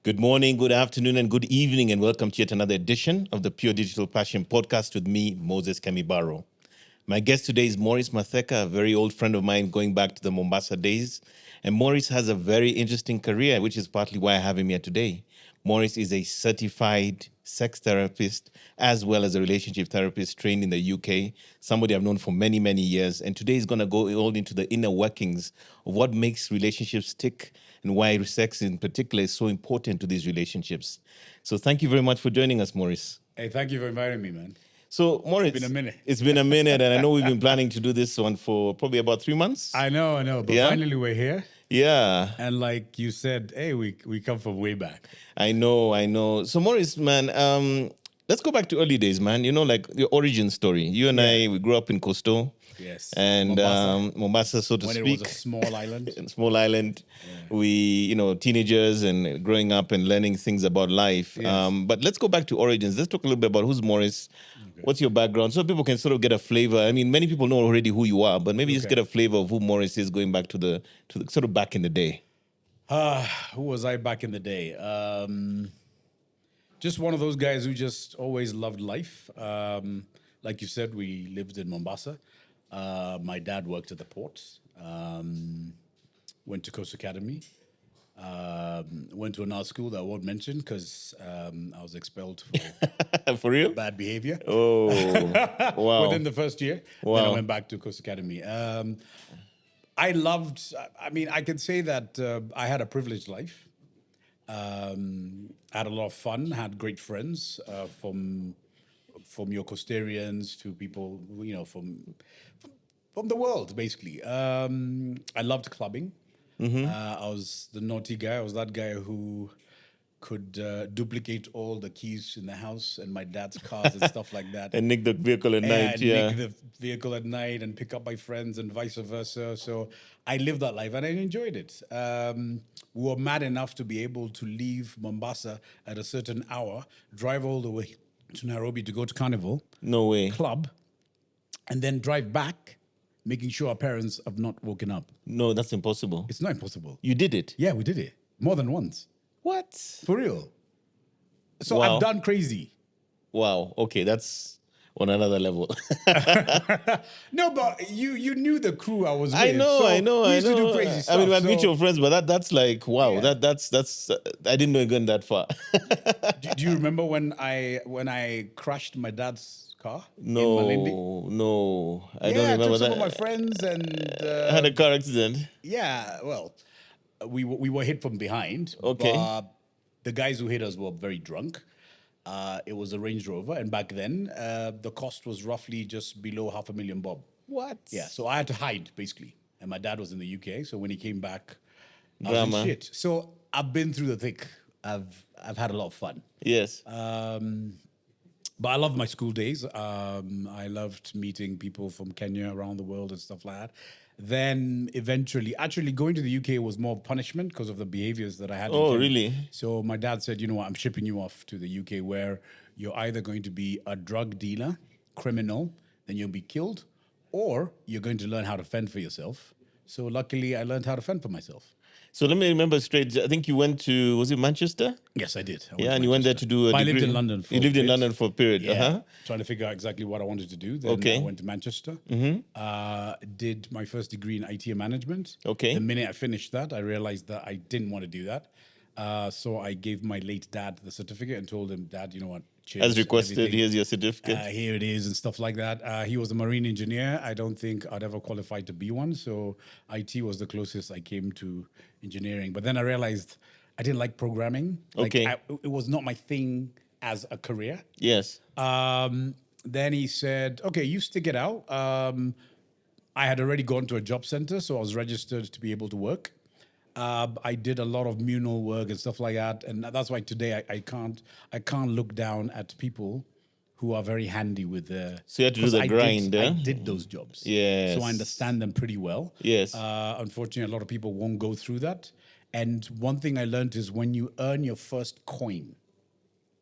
Good morning, good afternoon, and good evening, and welcome to yet another edition of the Pure Digital Passion Podcast with me, Moses Kamibaro. My guest today is Maurice Matheka, a very old friend of mine going back to the Mombasa days. And Maurice has a very interesting career, which is partly why I have him here today. Maurice is a certified sex therapist as well as a relationship therapist trained in the UK, somebody I've known for many, many years. And today he's going to go all into the inner workings of what makes relationships tick and why sex in particular is so important to these relationships. So thank you very much for joining us, Maurice. Hey, thank you for inviting me, man. So, Maurice, It's been a minute. It's been a minute, and I know we've been planning to do this one for probably about 3 months. I know, but Yeah? finally we're here. Yeah, And like you said, hey, we come from way back. I know. So, Maurice, man, let's go back to early days, man. You know, like your origin story. You and I, we grew up in Coastal. Yes. And Mombasa, so to when speak. it was a small island. Small island. Yeah. We, teenagers and growing up and learning things about life. Yes. But let's go back to origins. Let's talk a little bit about who's Maurice. Okay. What's your background? So people can sort of get a flavor. I mean, many people know already who you are, but maybe just get a flavor of who Maurice is going back to the sort of back in the day. Who was I back in the day? Just one of those guys who just always loved life. Like you said, we lived in Mombasa. My dad worked at the port, went to Coast Academy, went to another school that I won't mention because I was expelled for for real? bad behavior. Oh, wow. Within the first year. Wow. Then I went back to Coast Academy. I can say that I had a privileged life. Had a lot of fun, had great friends from your Coastarians to people, from the world, basically. I loved clubbing. Mm-hmm. I was the naughty guy. I was that guy who could duplicate all the keys in the house and my dad's cars and stuff like that. And nick the vehicle at night, nick the vehicle at night and pick up my friends and vice versa. So I lived that life and I enjoyed it. We were mad enough to be able to leave Mombasa at a certain hour, drive all the way to Nairobi to go to Carnival. No way. Club, and then drive back, making sure our parents have not woken up. No, that's impossible. It's not impossible. You did it? Yeah, we did it. More than once. What? For real. So Wow. I've done crazy. Wow. Okay, that's on another level. No, but you knew the crew I was with. I know. We used to do crazy stuff. I mean, we're mutual friends, but that's like, wow, Yeah. that's I didn't know it went that far. Do you remember when I crashed my dad's car? in Malindi? No, I Yeah, don't I remember took some that. of my friends and I had a car accident. yeah, well, we were hit from behind. Okay. But the guys who hit us were very drunk. It was a Range Rover, and back then the cost was roughly just below $500,000 bob. What? Yeah, so I had to hide basically, and my dad was in the UK. So when he came back, I was Drama. in shit. So I've been through the thick. I've had a lot of fun. Yes. But I loved my school days. I loved meeting people from Kenya around the world and stuff like that. Then eventually, actually going to the UK was more punishment because of the behaviors that I had. Oh, in Kenya. really? So my dad said, you know what, I'm shipping you off to the UK where you're either going to be a drug dealer, criminal, then you'll be killed, or you're going to learn how to fend for yourself. So luckily, I learned how to fend for myself. So let me remember straight. I think you went to, was it Manchester? Yes, I did. Yeah, and you went there to do a But I degree. lived in London for You a lived in bit. London for a period. Yeah, Uh-huh. trying to figure out exactly what I wanted to do. Then Okay. I went to Manchester, did my first degree in IT and management. Okay. The minute I finished that, I realized that I didn't want to do that. So I gave my late dad the certificate and told him, Dad, you know what? Cheers, As requested, everything. here's your certificate. Here it is and stuff like that. He was a marine engineer. I don't think I'd ever qualified to be one. So IT was the closest I came to engineering. But then I realized I didn't like programming. Okay. It was not my thing as a career. Yes. Then he said, okay, you stick it out. I had already gone to a job center, so I was registered to be able to work. I did a lot of menial work and stuff like that, and that's why today I can't look down at people who are very handy with the. So you had to do the grind, I yeah? did those jobs. Yes. So I understand them pretty well. Yes. Unfortunately, a lot of people won't go through that. And one thing I learned is when you earn your first coin,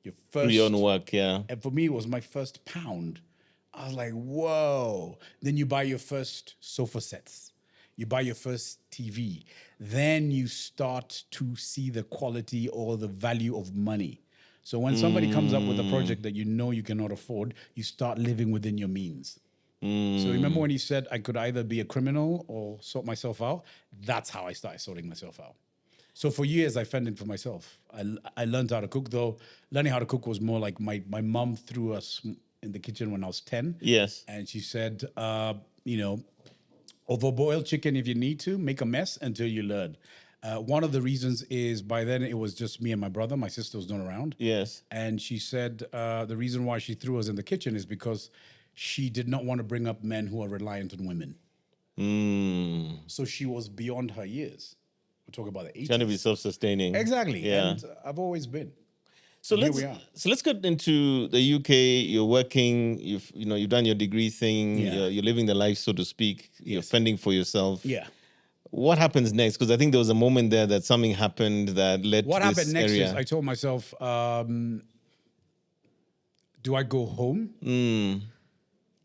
your first. Do your own work, yeah. And for me, it was my first pound. I was like, whoa. Then you buy your first sofa sets. you buy your first TV, then you start to see the quality or the value of money. So when somebody comes up with a project that you know you cannot afford, you start living within your means. So remember when you said I could either be a criminal or sort myself out? That's how I started sorting myself out. So for years, I fended for myself. I learned how to cook, though learning how to cook was more like my mom threw us in the kitchen when I was 10. Yes. And she said, overboil chicken if you need to, make a mess until you learn. One of the reasons is by then it was just me and my brother. My sister was not around. Yes. And she said the reason why she threw us in the kitchen is because she did not want to bring up men who are reliant on women. So she was beyond her years. We're talking about the 80s. Trying to be self-sustaining. Exactly. Yeah. And I've always been. So And here let's we are. so let's get into the UK. You're working. You've done your degree thing. Yeah. You're living the life, so to speak. You're Yes. fending for yourself. Yeah. What happens next? Because I think there was a moment there that something happened that led What to this happened next area. is I told myself, do I go home?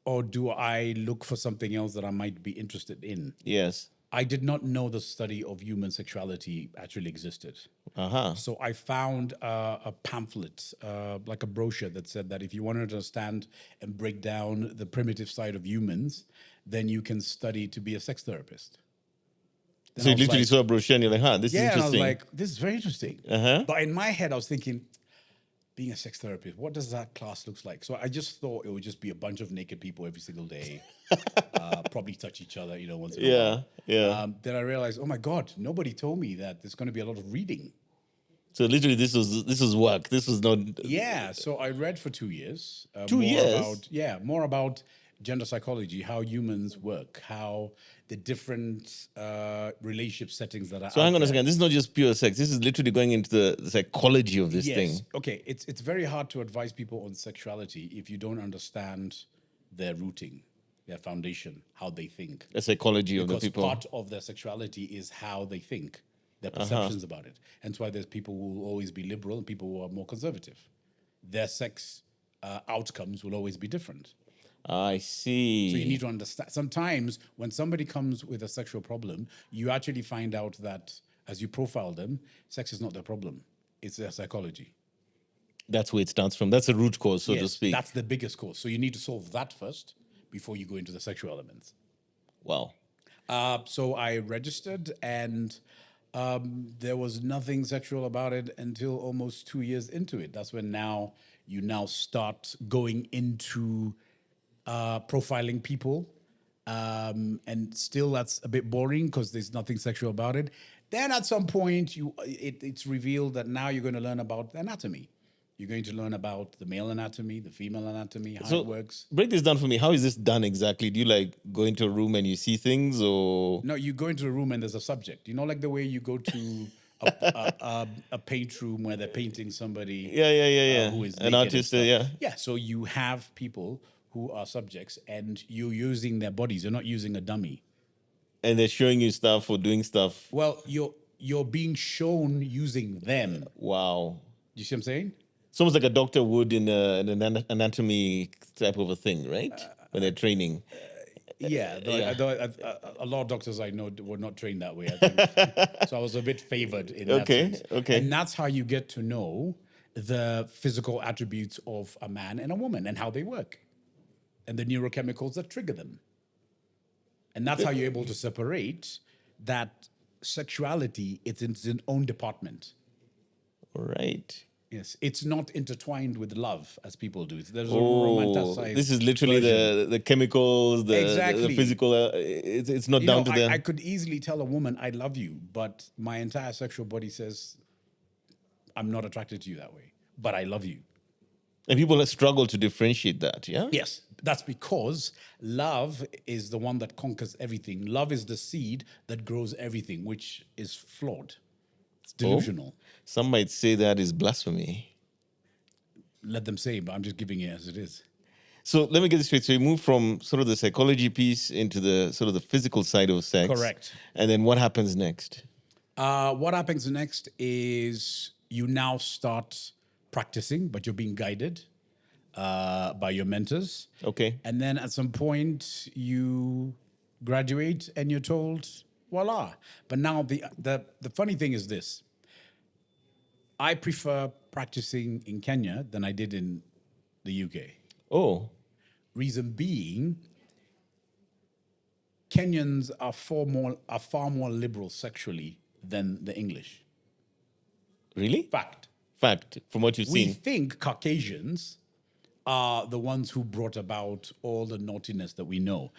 Or do I look for something else that I might be interested in? Yes. I did not know the study of human sexuality actually existed. Uh-huh. So I found a pamphlet, like a brochure that said that if you want to understand and break down the primitive side of humans, then you can study to be a sex therapist. Then So I you was literally like, saw a brochure and you're like, this is yeah, and I was interesting. like, this is very interesting. Uh-huh. But in my head, I was thinking, being a sex therapist, what does that class looks like? So I just thought it would just be a bunch of naked people every single day, probably touch each other, once in a while. Yeah. Then I realized, oh my God, nobody told me that there's going to be a lot of reading. So literally this was work. This was not Yeah, so I read for 2 years. 2 more years? more about gender psychology, how humans work, how the different relationship settings that are So out hang on a there. second. This is not just pure sex. This is literally going into the psychology of this thing. Okay, it's very hard to advise people on sexuality if you don't understand their rooting, their foundation, how they think. The psychology of the Because people. part of their sexuality is how they think, their perceptions about it. Hence why there's people who will always be liberal and people who are more conservative. Their sex outcomes will always be different. I see. So you need to understand. Sometimes when somebody comes with a sexual problem, you actually find out that as you profile them, sex is not their problem. It's their psychology. That's where it starts from. That's a root cause, so to speak. That's the biggest cause. So you need to solve that first before you go into the sexual elements. Wow. So I registered, and there was nothing sexual about it until almost 2 years into it. That's when you start going into profiling people, and still that's a bit boring because there's nothing sexual about it. Then at some point, it's revealed that now you're going to learn about anatomy. You're going to learn about the male anatomy, the female anatomy, how it works. Break this down for me. How is this done exactly? Do you like go into a room and you see things, or No, you go into a room and there's a subject. Like the way you go to a paint room where they're painting somebody. Yeah. Who is An naked and artist? stuff. Yeah. Yeah. So you have people who are subjects, and you're using their bodies. You're not using a dummy. And they're showing you stuff or doing stuff. Well, you're being shown using them. Wow. You see what I'm saying? It's almost like a doctor would in an anatomy type of a thing, right? When they're training. Yeah, Yeah. a lot of doctors I know were not trained that way. I think so. I was a bit favored in that sense. Okay. And that's how you get to know the physical attributes of a man and a woman and how they work, and the neurochemicals that trigger them. And that's how you're able to separate that sexuality. It's in its own department. Right. Yes, it's not intertwined with love as people do. There's a Oh, romanticized. this is literally version. the chemicals, the Exactly. physical. It's not down to I the. could easily tell a woman I love you, but my entire sexual body says I'm not attracted to you that way, but I love you. And people struggle to differentiate that. Yeah. Yes, that's because love is the one that conquers everything. Love is the seed that grows everything, which is flawed. It's delusional. Some might say that is blasphemy. Let them say, but I'm just giving it as it is. So let me get this straight. So you move from sort of the psychology piece into the sort of the physical side of sex. Correct. And then what happens next? What happens next is you now start practicing, but you're being guided by your mentors. Okay. And then at some point, you graduate, and you're told, voila. But now the funny thing is this: I prefer practicing in Kenya than I did in the UK. Oh, Reason being, Kenyans are far more liberal sexually than the English. really? Fact. Fact, from what you've We seen. think Caucasians are the ones who brought about all the naughtiness that we know.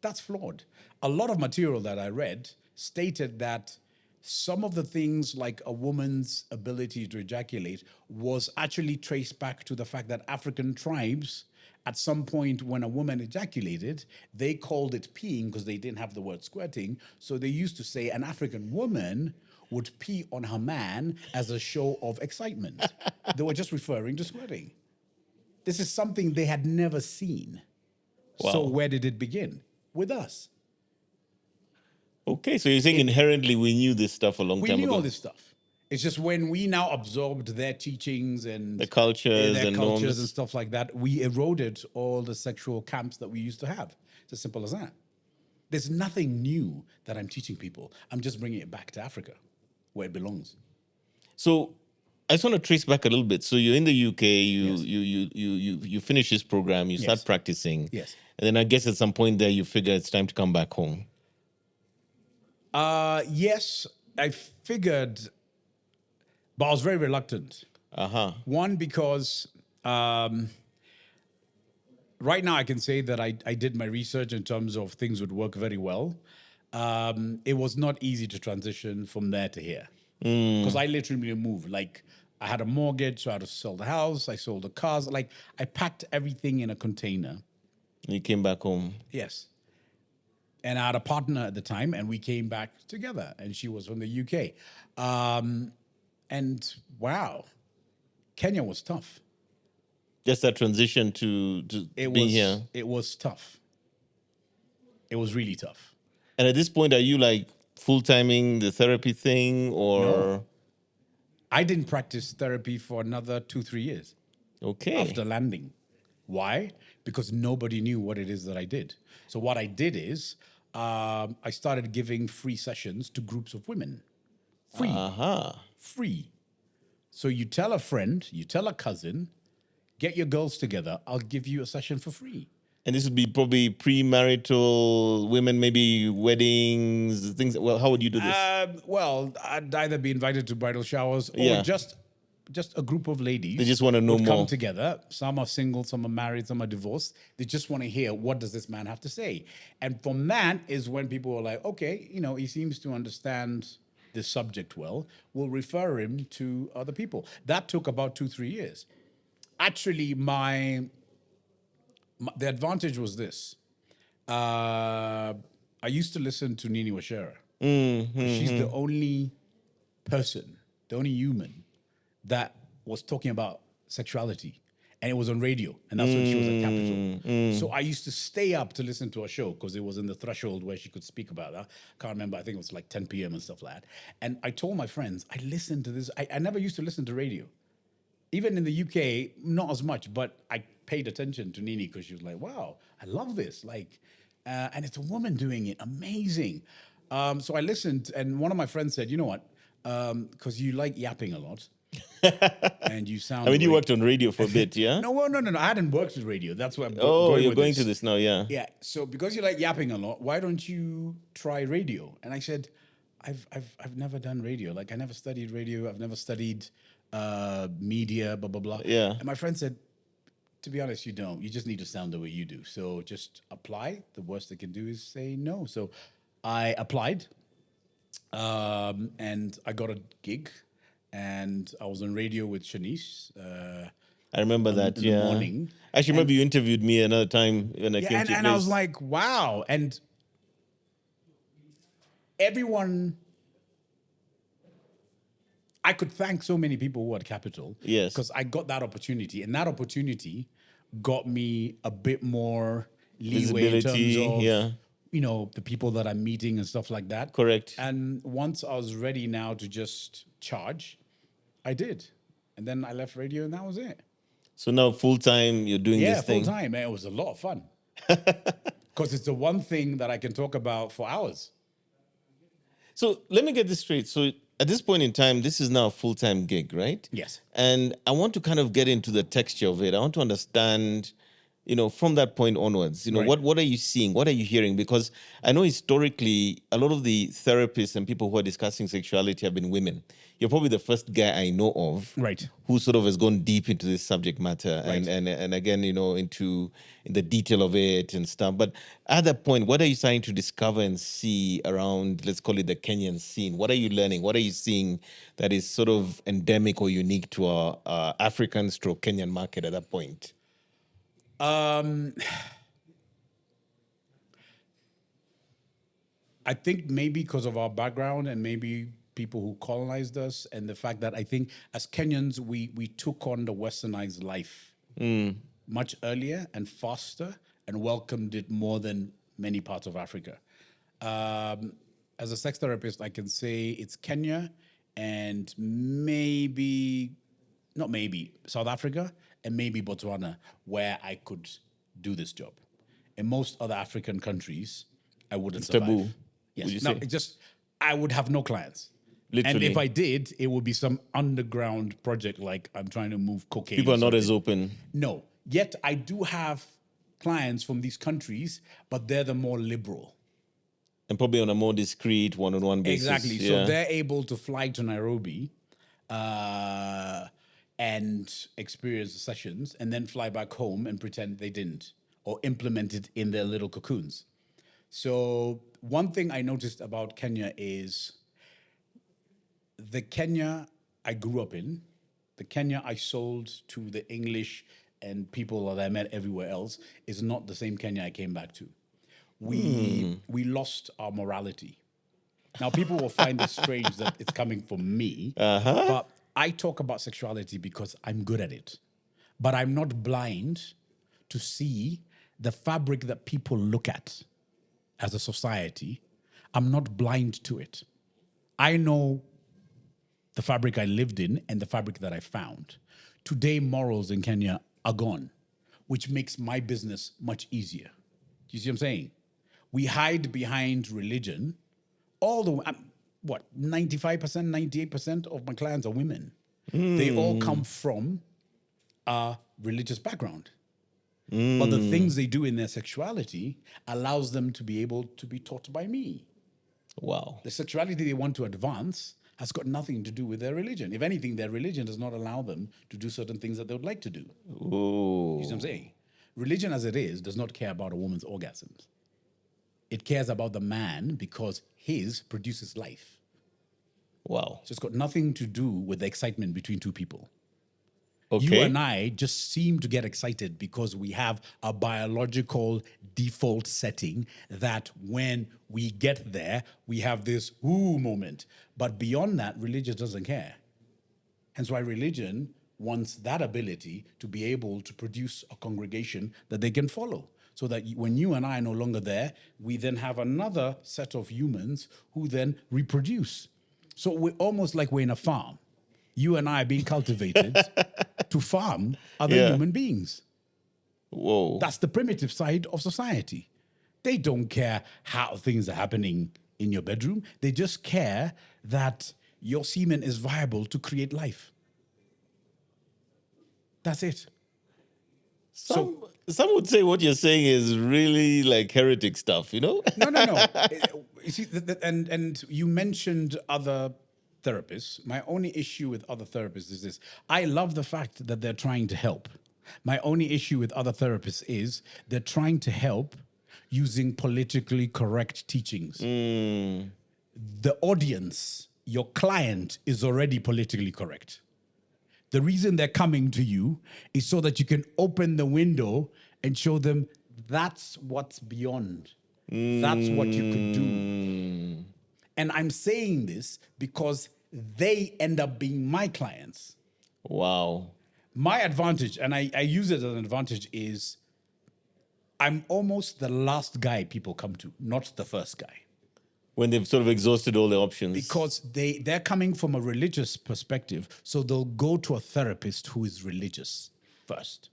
That's flawed. A lot of material that I read stated that some of the things like a woman's ability to ejaculate was actually traced back to the fact that African tribes, at some point when a woman ejaculated, they called it peeing because they didn't have the word squirting. So they used to say an African woman would pee on her man as a show of excitement. They were just referring to squirting. This is something they had never seen. So Wow. where did it begin? With us. Okay, so you're saying inherently we knew this stuff a long We time knew ago. all this stuff. It's just when we now absorbed their teachings and The cultures their and cultures and norms. stuff like that, we eroded all the sexual camps that we used to have. It's as simple as that. There's nothing new that I'm teaching people. I'm just bringing it back to Africa, where it belongs. So I just want to trace back a little bit. So you're in the UK, Yes. you finish this program, you start Yes. practicing. Yes. And then I guess at some point there you figure it's time to come back home. Yes, I figured, but I was very reluctant. Uh-huh. One, because right now I can say that I did my research in terms of things would work very well. It was not easy to transition from there to here because I literally moved. Like I had a mortgage, so I had to sell the house. I sold the cars. Like I packed everything in a container. You came back home. Yes. And I had a partner at the time, and we came back together. And she was from the UK. And wow, Kenya was tough. Just that transition to being here. It was tough. It was really tough. And at this point, are you like full-timing the therapy thing No, or I didn't practice therapy for another 2, 3 years okay. after landing. Why? Because nobody knew what it is that I did. So what I did is I started giving free sessions to groups of women. Free, Uh-huh. free. So you tell a friend, you tell a cousin, get your girls together. I'll give you a session for free. And this would be probably premarital women, maybe weddings, things. Well, how would you do this? Well, I'd either be invited to bridal showers or Yeah. just a group of ladies. They just wanna know would come more. together. Some are single, some are married, some are divorced. They just want to hear, what does this man have to say? And from that is when people were like, okay, he seems to understand this subject well. We'll refer him to other people. That took about 2, 3 years. Actually, the advantage was this. I used to listen to Nini Washera. She's the only person, the only human that was talking about sexuality. And it was on radio. And that's when she was at Capital. So I used to stay up to listen to her show because it was in the threshold where she could speak about that. Can't remember. I think it was like 10 p.m. and stuff like that. And I told my friends, I listened to this. I never used to listen to radio. Even in the UK, not as much, but I paid attention to Nini because she was like, wow, I love this. Like, and it's a woman doing it. Amazing. So I listened, and one of my friends said, you know what? Because you like yapping a lot. And you sound. I mean, you great. worked on radio for a bit, yeah? No. I hadn't worked with radio. That's why I'm Oh, going you're with going this. to this now, yeah. Yeah. So because you like yapping a lot, why don't you try radio? And I said, I've never done radio. Like I never studied radio. I've never studied media. Blah blah blah. Yeah. And my friend said, to be honest, you don't. You just need to sound the way you do. So just apply. The worst they can do is say no. So I applied, and I got a gig, and I was on radio with Shanice. I remember that, in the yeah. morning. I actually remember you interviewed me another time when I came and, to your and I was place. like, wow. And everyone, I could thank so many people who had Capital. Yes. Because I got that opportunity. And that opportunity got me a bit more leeway in terms Visibility, of, yeah. the people that I'm meeting and stuff like that. Correct. And once I was ready now to just charge, I did. And then I left radio and that was it. So now full time you're doing Yeah, this full thing. time. Man, it was a lot of fun. Because it's the one thing that I can talk about for hours. So let me get this straight. So at this point in time, this is now a full-time gig, right? Yes. And I want to kind of get into the texture of it. I want to understand, from that point onwards, Right. what are you seeing? What are you hearing? Because I know historically, a lot of the therapists and people who are discussing sexuality have been women. You're probably the first guy I know of Right. who sort of has gone deep into this subject matter Right. and again, into in the detail of it and stuff. But at that point, what are you starting to discover and see around, let's call it the Kenyan scene? What are you learning? What are you seeing that is sort of endemic or unique to our African stroke Kenyan market at that point? I think maybe because of our background and maybe people who colonized us and the fact that I think as Kenyans, we took on the westernized life much earlier and faster and welcomed it more than many parts of Africa. As a sex therapist, I can say it's Kenya and maybe, not maybe, South Africa and maybe Botswana, where I could do this job. In most other African countries, I wouldn't survive. Taboo, Yes. would you No, say? it just, I would have no clients. And Literally. if I did, it would be some underground project like I'm trying to move cocaine. People or are not as something. open. No. Yet I do have clients from these countries, but they're the more liberal. And probably on a more discreet one-on-one basis. Exactly. Yeah. So they're able to fly to Nairobi and experience the sessions and then fly back home and pretend they didn't or implement it in their little cocoons. So one thing I noticed about Kenya is the Kenya I grew up in, the Kenya I sold to the English and people that I met everywhere else is not the same Kenya I came back to. We lost our morality. Now people will find it strange that it's coming from me, but I talk about sexuality because I'm good at it. But I'm not blind to see the fabric that people look at as a society. I'm not blind to it. I know the fabric I lived in and the fabric that I found. Today, morals in Kenya are gone, which makes my business much easier. Do you see what I'm saying? We hide behind religion. All the what 95%, 98% of my clients are women. They all come from a religious background. But the things they do in their sexuality allows them to be able to be taught by me. Wow. The sexuality they want to advance has got nothing to do with their religion. If anything, their religion does not allow them to do certain things that they would like to do. Ooh. You see what I'm saying? Religion as it is does not care about a woman's orgasms. It cares about the man because his produces life. Wow. So it's got nothing to do with the excitement between two people. Okay. You and I just seem to get excited because we have a biological default setting that when we get there, we have this ooh moment. But beyond that, religion doesn't care. Hence why religion wants that ability to be able to produce a congregation that they can follow. So that when you and I are no longer there, we then have another set of humans who then reproduce. So we're almost like we're in a farm. You and I are being cultivated to farm other Yeah. human beings. Whoa. That's the primitive side of society. They don't care how things are happening in your bedroom. They just care that your semen is viable to create life. That's it. Some would say what you're saying is really like heretic stuff, No. You see, and you mentioned other therapists. My only issue with other therapists is this. I love the fact that they're trying to help. My only issue with other therapists is they're trying to help using politically correct teachings. The audience, your client, is already politically correct. The reason they're coming to you is so that you can open the window and show them that's what's beyond. That's what you could do. And I'm saying this because they end up being my clients. Wow. My advantage, and I use it as an advantage, is I'm almost the last guy people come to, not the first guy. When they've sort of exhausted all the options. Because they're coming from a religious perspective, so they'll go to a therapist who is religious first.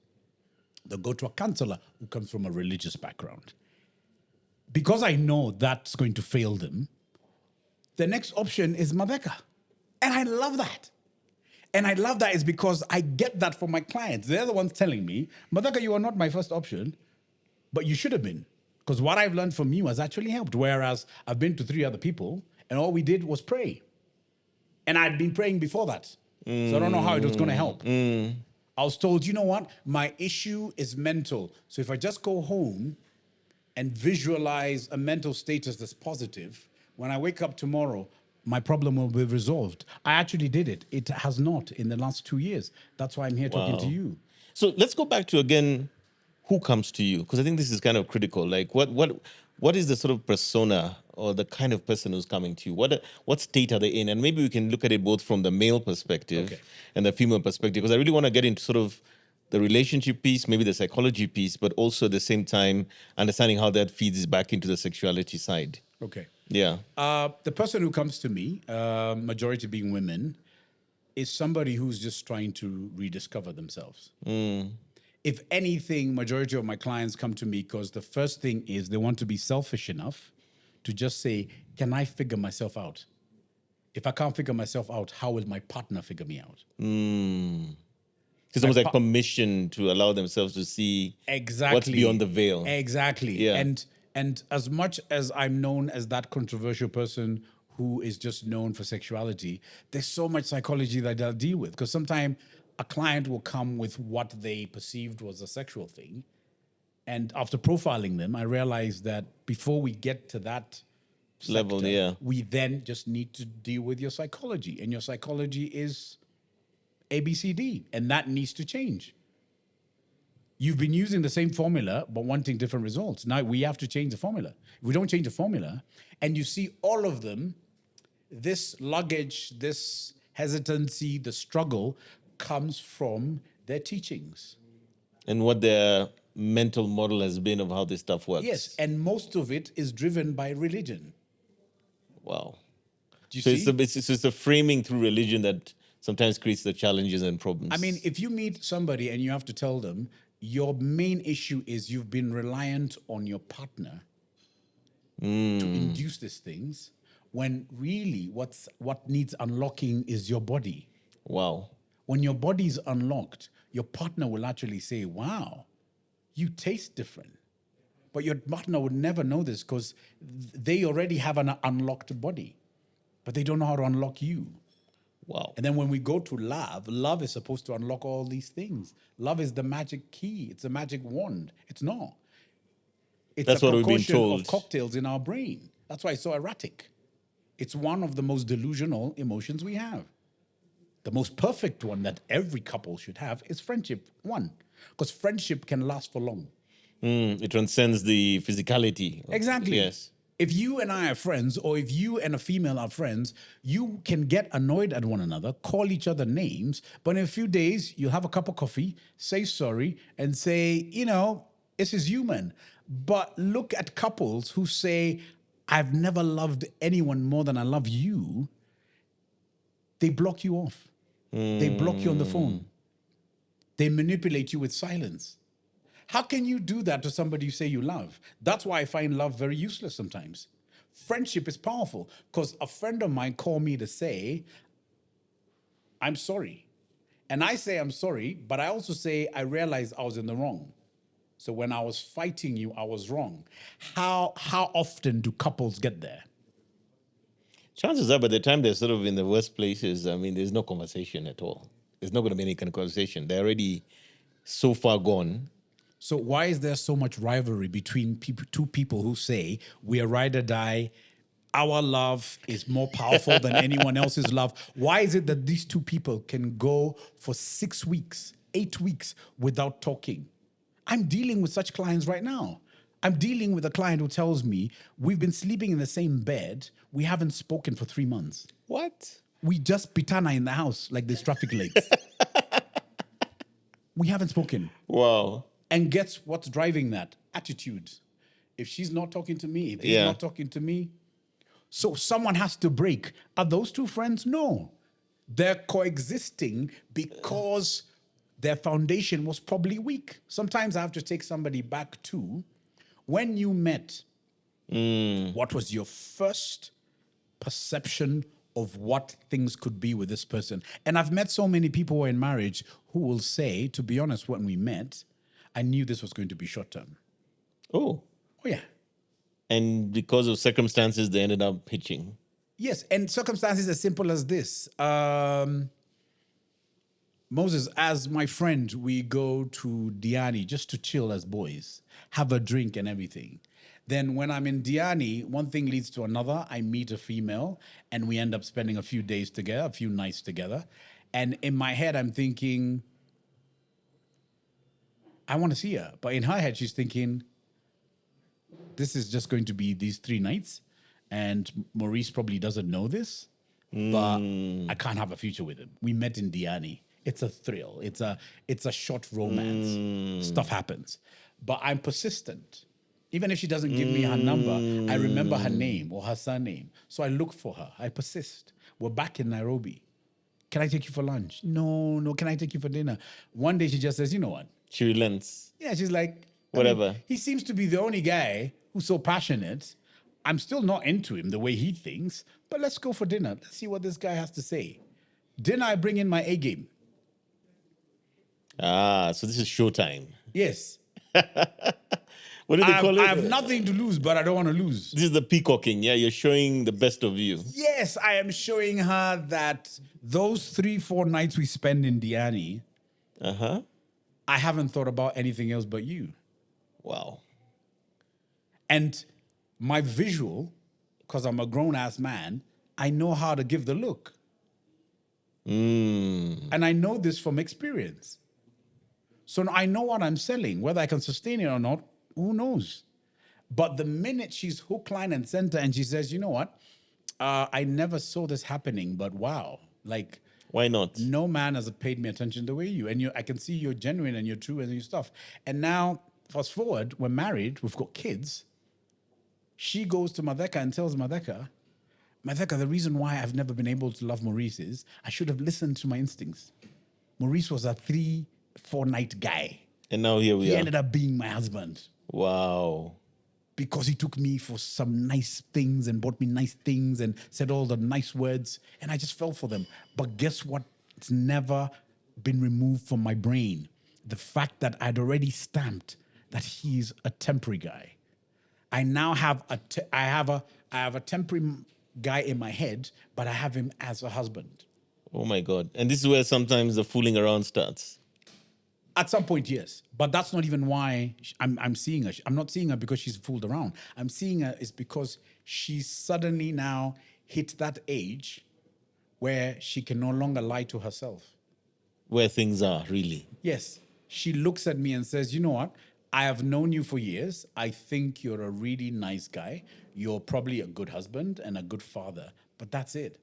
They'll go to a counselor who comes from a religious background. Because I know that's going to fail them, the next option is Matheka. And I love that. And I love that is because I get that from my clients. They're the ones telling me, Matheka, you are not my first option, but you should have been. Because what I've learned from you has actually helped. Whereas I've been to 3 other people and all we did was pray. And I'd been praying before that. So I don't know how it was going to help. I was told, you know what? My issue is mental. So if I just go home and visualize a mental status that's positive, when I wake up tomorrow, my problem will be resolved. I actually did it. It has not in the last 2 years. That's why I'm here talking to Wow. you. So let's go back to again who comes to you, because I think this is kind of critical. Like what is the sort of persona or the kind of person who's coming to you? What state are they in? And maybe we can look at it both from the male perspective Okay. and the female perspective, because I really want to get into sort of the relationship piece, maybe the psychology piece, but also at the same time understanding how that feeds back into the sexuality side. Okay. Yeah. The person who comes to me, majority being women, is somebody who's just trying to rediscover themselves. If anything, majority of my clients come to me because the first thing is they want to be selfish enough to just say, can I figure myself out? If I can't figure myself out, how will my partner figure me out? It's almost like permission to allow themselves to see Exactly. what's beyond the veil. Exactly. Yeah. And as much as I'm known as that controversial person who is just known for sexuality, there's so much psychology that I'll deal with. Because sometimes a client will come with what they perceived was a sexual thing. And after profiling them, I realized that before we get to that Level, sector, yeah. we then just need to deal with your psychology. And your psychology is ABCD, and that needs to change. You've been using the same formula, but wanting different results. Now we have to change the formula. If we don't change the formula, and you see all of them, this luggage, this hesitancy, the struggle comes from their teachings. And what their mental model has been of how this stuff works. Yes, and most of it is driven by religion. Wow. Do you So see? it's the framing through religion that sometimes creates the challenges and problems. I mean, if you meet somebody and you have to tell them your main issue is you've been reliant on your partner to induce these things, when really what needs unlocking is your body. Wow. When your body is unlocked, your partner will actually say, wow, you taste different. But your partner would never know this because they already have an unlocked body, but they don't know how to unlock you. Wow. And then when we go to love is supposed to unlock all these things. Love is the magic key. It's a magic wand. It's not. It's That's a what we've been concoction told. of cocktails in our brain. That's why it's so erratic. It's one of the most delusional emotions we have. The most perfect one that every couple should have is friendship, one. Because friendship can last for long. It transcends the physicality. Exactly. Yes. If you and I are friends, or if you and a female are friends, you can get annoyed at one another, call each other names, but in a few days, you'll have a cup of coffee, say sorry, and say, you know, this is human. But look at couples who say, I've never loved anyone more than I love you. They block you off. They block you on the phone. They manipulate you with silence. How can you do that to somebody you say you love? That's why I find love very useless sometimes. Friendship is powerful because a friend of mine called me to say, I'm sorry. And I say I'm sorry, but I also say I realized I was in the wrong. So when I was fighting you, I was wrong. How often do couples get there? Chances are by the time they're sort of in the worst places, I mean, there's no conversation at all. There's not going to be any kind of conversation. They're already so far gone. So why is there so much rivalry between two people who say we are ride or die? Our love is more powerful than anyone else's love. Why is it that these two people can go for 6 weeks, 8 weeks without talking? I'm dealing with such clients right now. I'm dealing with a client who tells me we've been sleeping in the same bed. We haven't spoken for 3 months. What? We just pitana in the house like there's traffic lights. We haven't spoken. Wow. And guess what's driving that? Attitude. If she's not talking to me, if he's not talking to me, so someone has to break. Are those two friends? No. They're coexisting because their foundation was probably weak. Sometimes I have to take somebody back to when you met, What was your first perception of what things could be with this person? And I've met so many people who are in marriage who will say, to be honest, when we met, I knew this was going to be short term. Oh. Oh, yeah. And because of circumstances, they ended up hitching. Yes. And circumstances as simple as this. Moses, as my friend, we go to Diani just to chill as boys, have a drink and everything. Then when I'm in Diani, one thing leads to another. I meet a female and we end up spending a few days together, a few nights together. And in my head, I'm thinking, I want to see her. But in her head, she's thinking, this is just going to be these 3 nights. And Maurice probably doesn't know this, but I can't have a future with him. We met in Diani. It's a thrill. It's a short romance. Stuff happens. But I'm persistent. Even if she doesn't give me her number, I remember her name or her surname. So I look for her. I persist. We're back in Nairobi. Can I take you for lunch? No. Can I take you for dinner? One day she just says, you know what? She relents. Yeah, she's like, Whatever. he seems to be the only guy who's so passionate. I'm still not into him the way he thinks, but let's go for dinner. Let's see what this guy has to say. Dinner, I bring in my A game. So this is showtime. Yes. What do they call it? I have nothing to lose, but I don't want to lose. This is the peacocking. Yeah, you're showing the best of you. Yes, I am showing her that those 3-4 nights we spend in Diani, I haven't thought about anything else but you. Wow. And my visual, because I'm a grown-ass man, I know how to give the look. And I know this from experience. So I know what I'm selling. Whether I can sustain it or not, who knows? But the minute she's hook, line, and center, and she says, you know what? I never saw this happening, but wow. Like, why not? No man has paid me attention the way you. And I can see you're genuine and you're true and your stuff. And now, fast forward, we're married, we've got kids. She goes to Matheka and tells Matheka, the reason why I've never been able to love Maurice is I should have listened to my instincts. Maurice was a 3-4 night guy. And now here we are. He ended up being my husband. Wow. Because he took me for some nice things and bought me nice things and said all the nice words. And I just fell for them. But guess what? It's never been removed from my brain. The fact that I'd already stamped that he's a temporary guy. I now have I have a temporary guy in my head, but I have him as a husband. Oh my God. And this is where sometimes the fooling around starts. At some point, yes. But that's not even why I'm seeing her. I'm not seeing her because she's fooled around. I'm seeing her is because she's suddenly now hit that age where she can no longer lie to herself. Where things are, really. Yes. She looks at me and says, you know what? I have known you for years. I think you're a really nice guy. You're probably a good husband and a good father. But that's it.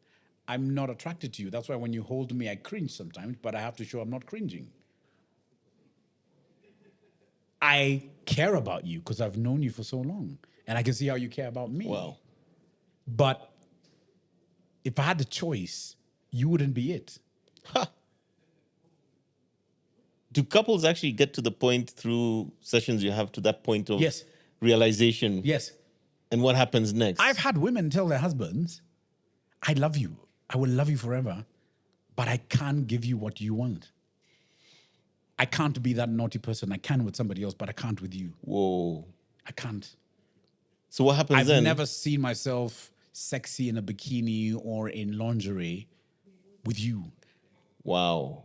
I'm not attracted to you. That's why when you hold me, I cringe sometimes, but I have to show I'm not cringing. I care about you because I've known you for so long. And I can see how you care about me. Wow. But if I had the choice, you wouldn't be it. Ha. Do couples actually get to the point through sessions you have to that point of Yes. realization? Yes. And what happens next? I've had women tell their husbands, I love you. I will love you forever, but I can't give you what you want. I can't be that naughty person. I can with somebody else, but I can't with you. Whoa. I can't. So what happens then? I've never seen myself sexy in a bikini or in lingerie with you. Wow.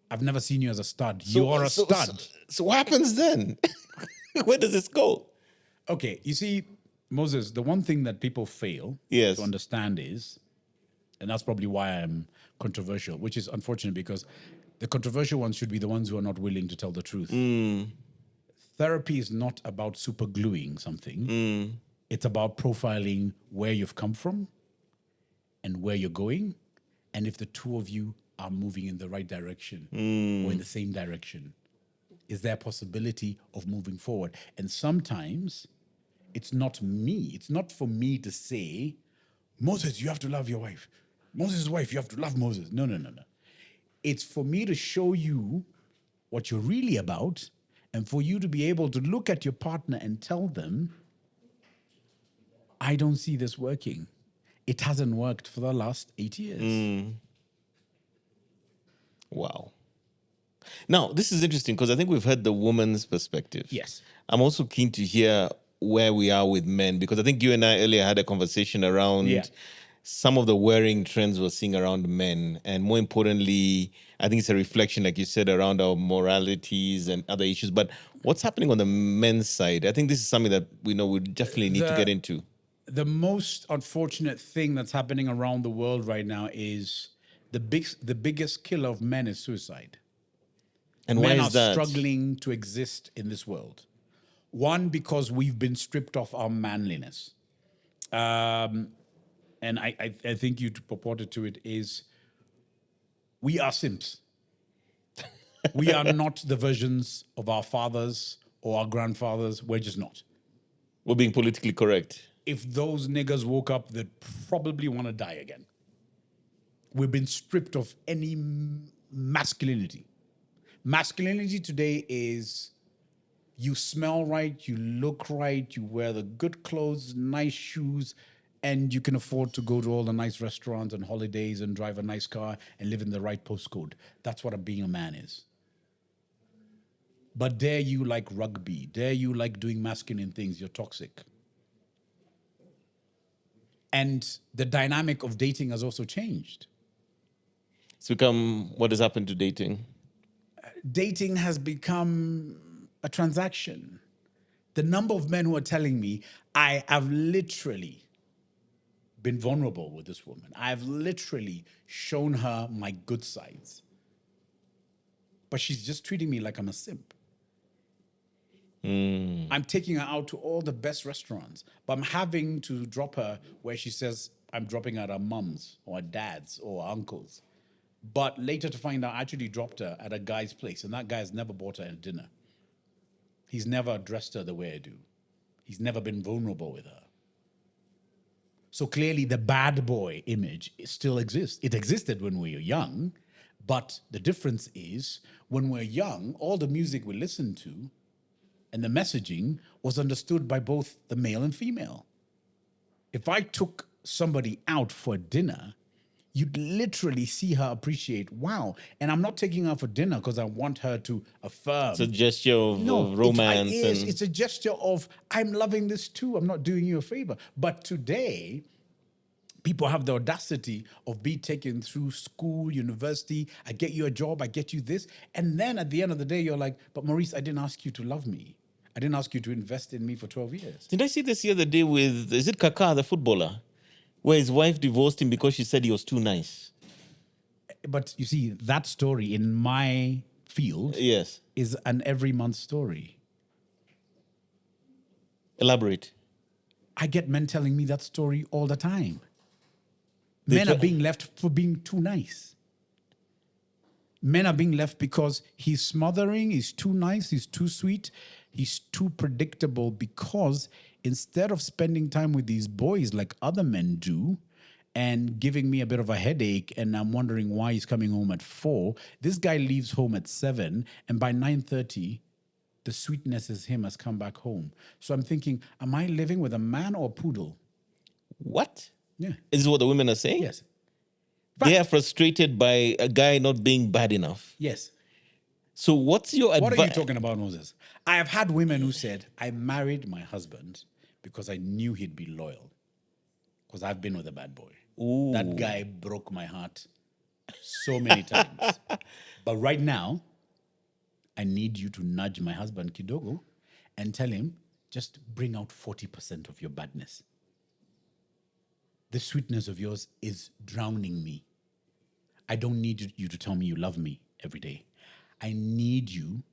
I've never seen you as a stud. You're a stud. So what happens then? Where does this go? Okay, you see, Moses, the one thing that people fail Yes. to understand is, and that's probably why I'm controversial, which is unfortunate because the controversial ones should be the ones who are not willing to tell the truth. Therapy is not about super gluing something. It's about profiling where you've come from and where you're going, and if the two of you are moving in the right direction or in the same direction. Is there a possibility of moving forward? And sometimes it's not me. It's not for me to say, Moses, you have to love your wife. Moses' wife, you have to love Moses. No. It's for me to show you what you're really about and for you to be able to look at your partner and tell them, I don't see this working. It hasn't worked for the last 8 years. Wow. Now, this is interesting because I think we've heard the woman's perspective. Yes. I'm also keen to hear where we are with men because I think you and I earlier had a conversation around Yeah. some of the wearing trends we're seeing around men. And more importantly, I think it's a reflection, like you said, around our moralities and other issues. But what's happening on the men's side? I think this is something that we definitely need to get into. The most unfortunate thing that's happening around the world right now is the biggest killer of men is suicide. And why Men is are that? struggling to exist in this world. One, because we've been stripped of our manliness. And I think you purported to it is we are simps. We are not the versions of our fathers or our grandfathers. We're just not. We're being politically correct. If those niggas woke up, they'd probably want to die again. We've been stripped of any masculinity. Masculinity today is you smell right, you look right, you wear the good clothes, nice shoes, and you can afford to go to all the nice restaurants and holidays and drive a nice car and live in the right postcode. That's what being a man is. But dare you like rugby, dare you like doing masculine things, you're toxic. And the dynamic of dating has also changed. It's become what has happened to dating. Dating has become a transaction. The number of men who are telling me, I have literally been vulnerable with this woman. I've literally shown her my good sides. But she's just treating me like I'm a simp. I'm taking her out to all the best restaurants, but I'm having to drop her where she says I'm dropping her at her mum's or her dad's or her uncle's. But later to find out I actually dropped her at a guy's place, and that guy has never bought her a dinner. He's never addressed her the way I do. He's never been vulnerable with her. So clearly the bad boy image still exists. It existed when we were young, but the difference is when we're young, all the music we listened to and the messaging was understood by both the male and female. If I took somebody out for dinner, you'd literally see her appreciate, wow. And I'm not taking her for dinner because I want her to affirm. It's a gesture of romance. It's a gesture of, I'm loving this too. I'm not doing you a favor. But today, people have the audacity of being taken through school, university. I get you a job, I get you this. And then at the end of the day, you're like, but Maurice, I didn't ask you to love me. I didn't ask you to invest in me for 12 years. Did I see this the other day with, is it Kaká, the footballer? Where his wife divorced him because she said he was too nice. But you see, that story in my field Yes. is an every month story. Elaborate. I get men telling me that story all the time. Men are being left for being too nice. Men are being left because he's smothering, he's too nice, he's too sweet, he's too predictable, because instead of spending time with these boys like other men do and giving me a bit of a headache and I'm wondering why he's coming home at 4, this guy leaves home at 7 and by 9:30, the sweetness is him has come back home. So I'm thinking, am I living with a man or a poodle? What? Yeah. Is this what the women are saying? Yes. They are frustrated by a guy not being bad enough. Yes. So what's your advice? What are you talking about, Moses? I have had women who said, I married my husband because I knew he'd be loyal. Because I've been with a bad boy. Ooh. That guy broke my heart so many times. But right now, I need you to nudge my husband, Kidogo, and tell him, just bring out 40% of your badness. The sweetness of yours is drowning me. I don't need you to tell me you love me every day. I need you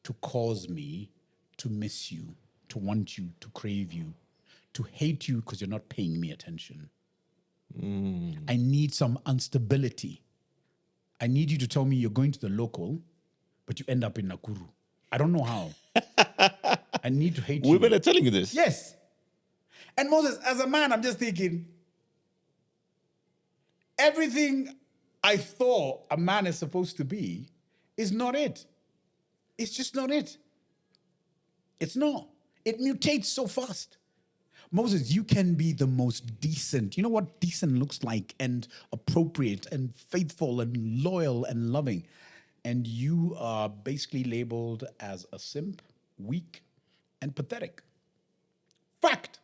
to cause me to miss you, to want you, to crave you, to hate you because you're not paying me attention. I need some instability. I need you to tell me you're going to the local, but you end up in Nakuru. I don't know how. I need to hate you. Women are telling you this? Yes. And Moses, as a man, I'm just thinking, everything I thought a man is supposed to be is not it. It's just not it. It's not. It mutates so fast. Moses, you can be the most decent. You know what decent looks like, and appropriate and faithful and loyal and loving. And you are basically labeled as a simp, weak, and pathetic. Fact.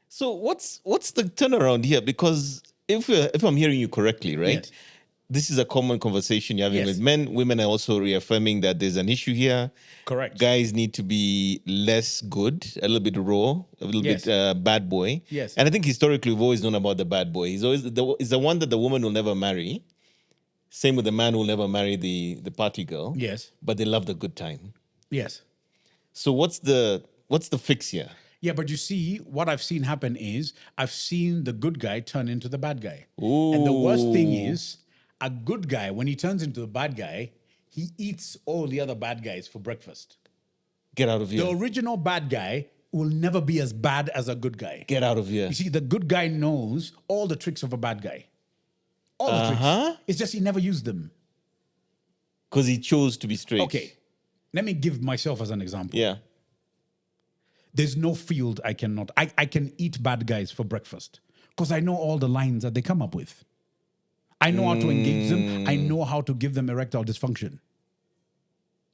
So what's the turnaround here? Because if I'm hearing you correctly, right? Yes. This is a common conversation you're having Yes. with men. Women are also reaffirming that there's an issue here. Correct. Guys need to be less good, a little bit raw, a little Yes. bit bad boy. Yes. And I think historically we've always known about the bad boy. He's always is the one that the woman will never marry. Same with the man who will never marry the party girl. Yes. But they love the good time. Yes. So what's the fix here? Yeah, but you see, what I've seen happen is I've seen the good guy turn into the bad guy. Ooh. And the worst thing is, a good guy, when he turns into a bad guy, he eats all the other bad guys for breakfast. Get out of here. The original bad guy will never be as bad as a good guy. Get out of here. You see, the good guy knows all the tricks of a bad guy. All the tricks. It's just he never used them. Because he chose to be straight. Okay, let me give myself as an example. Yeah. There's no field I cannot. I can eat bad guys for breakfast because I know all the lines that they come up with. I know how to engage them. I know how to give them erectile dysfunction.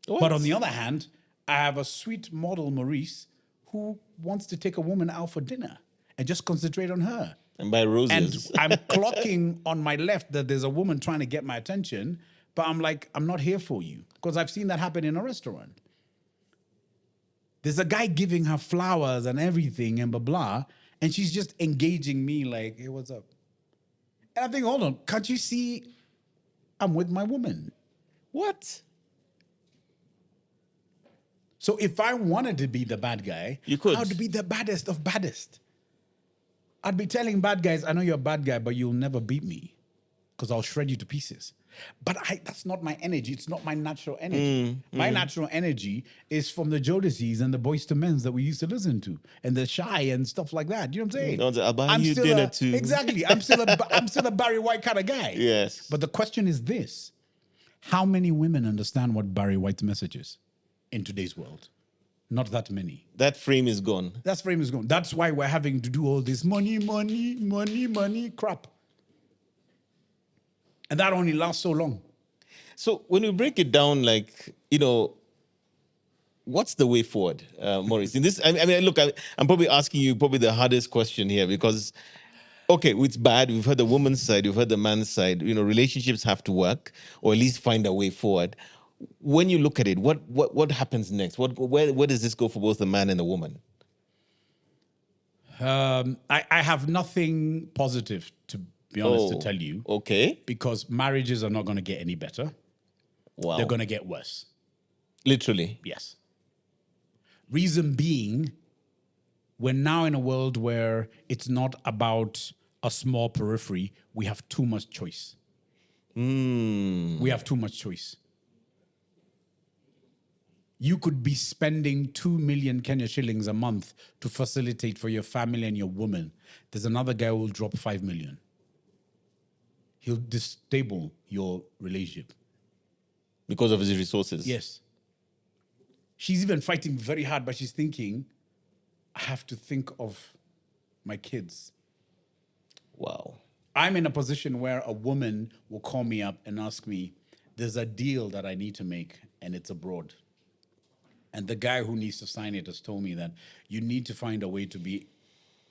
What? But on the other hand, I have a sweet model, Maurice, who wants to take a woman out for dinner and just concentrate on her. And buy And roses. I'm clocking on my left that there's a woman trying to get my attention, but I'm like, I'm not here for you because I've seen that happen in a restaurant. There's a guy giving her flowers and everything and blah, blah, and she's just engaging me like, hey, what's up? And I think, hold on, can't you see I'm with my woman? What? So if I wanted to be the bad guy, You could. I'd be the baddest of baddest. I'd be telling bad guys, I know you're a bad guy, but you'll never beat me because I'll shred you to pieces. But that's not my energy. It's not my natural energy. My natural energy is from the Jodeci's and the Boys to Men's that we used to listen to, and the Shy and stuff like that. You know what I'm saying? No, I'll buy you still dinner too. Exactly. I'm still a Barry White kind of guy. Yes. But the question is this: how many women understand what Barry White's message is in today's world? Not that many. That frame is gone. That frame is gone. That's why we're having to do all this money crap. And that only lasts so long. So when we break it down, like, what's the way forward, Maurice? In this, I mean, look, I'm probably asking you probably the hardest question here because, okay, it's bad. We've heard the woman's side, we've heard the man's side. Relationships have to work or at least find a way forward. When you look at it, what happens next? Where does this go for both the man and the woman? I have nothing positive, to be honest, to tell you. Okay. Because marriages are not going to get any better. Wow. They're going to get worse. Literally. Yes. Reason being, we're now in a world where it's not about a small periphery. We have too much choice. We have too much choice. You could be spending 2 million Kenya shillings a month to facilitate for your family and your woman. There's another guy who will drop 5 million. He'll disable your relationship. Because of his resources. Yes. She's even fighting very hard, but she's thinking, I have to think of my kids. Wow. I'm in a position where a woman will call me up and ask me, there's a deal that I need to make, and it's abroad. And the guy who needs to sign it has told me that you need to find a way to be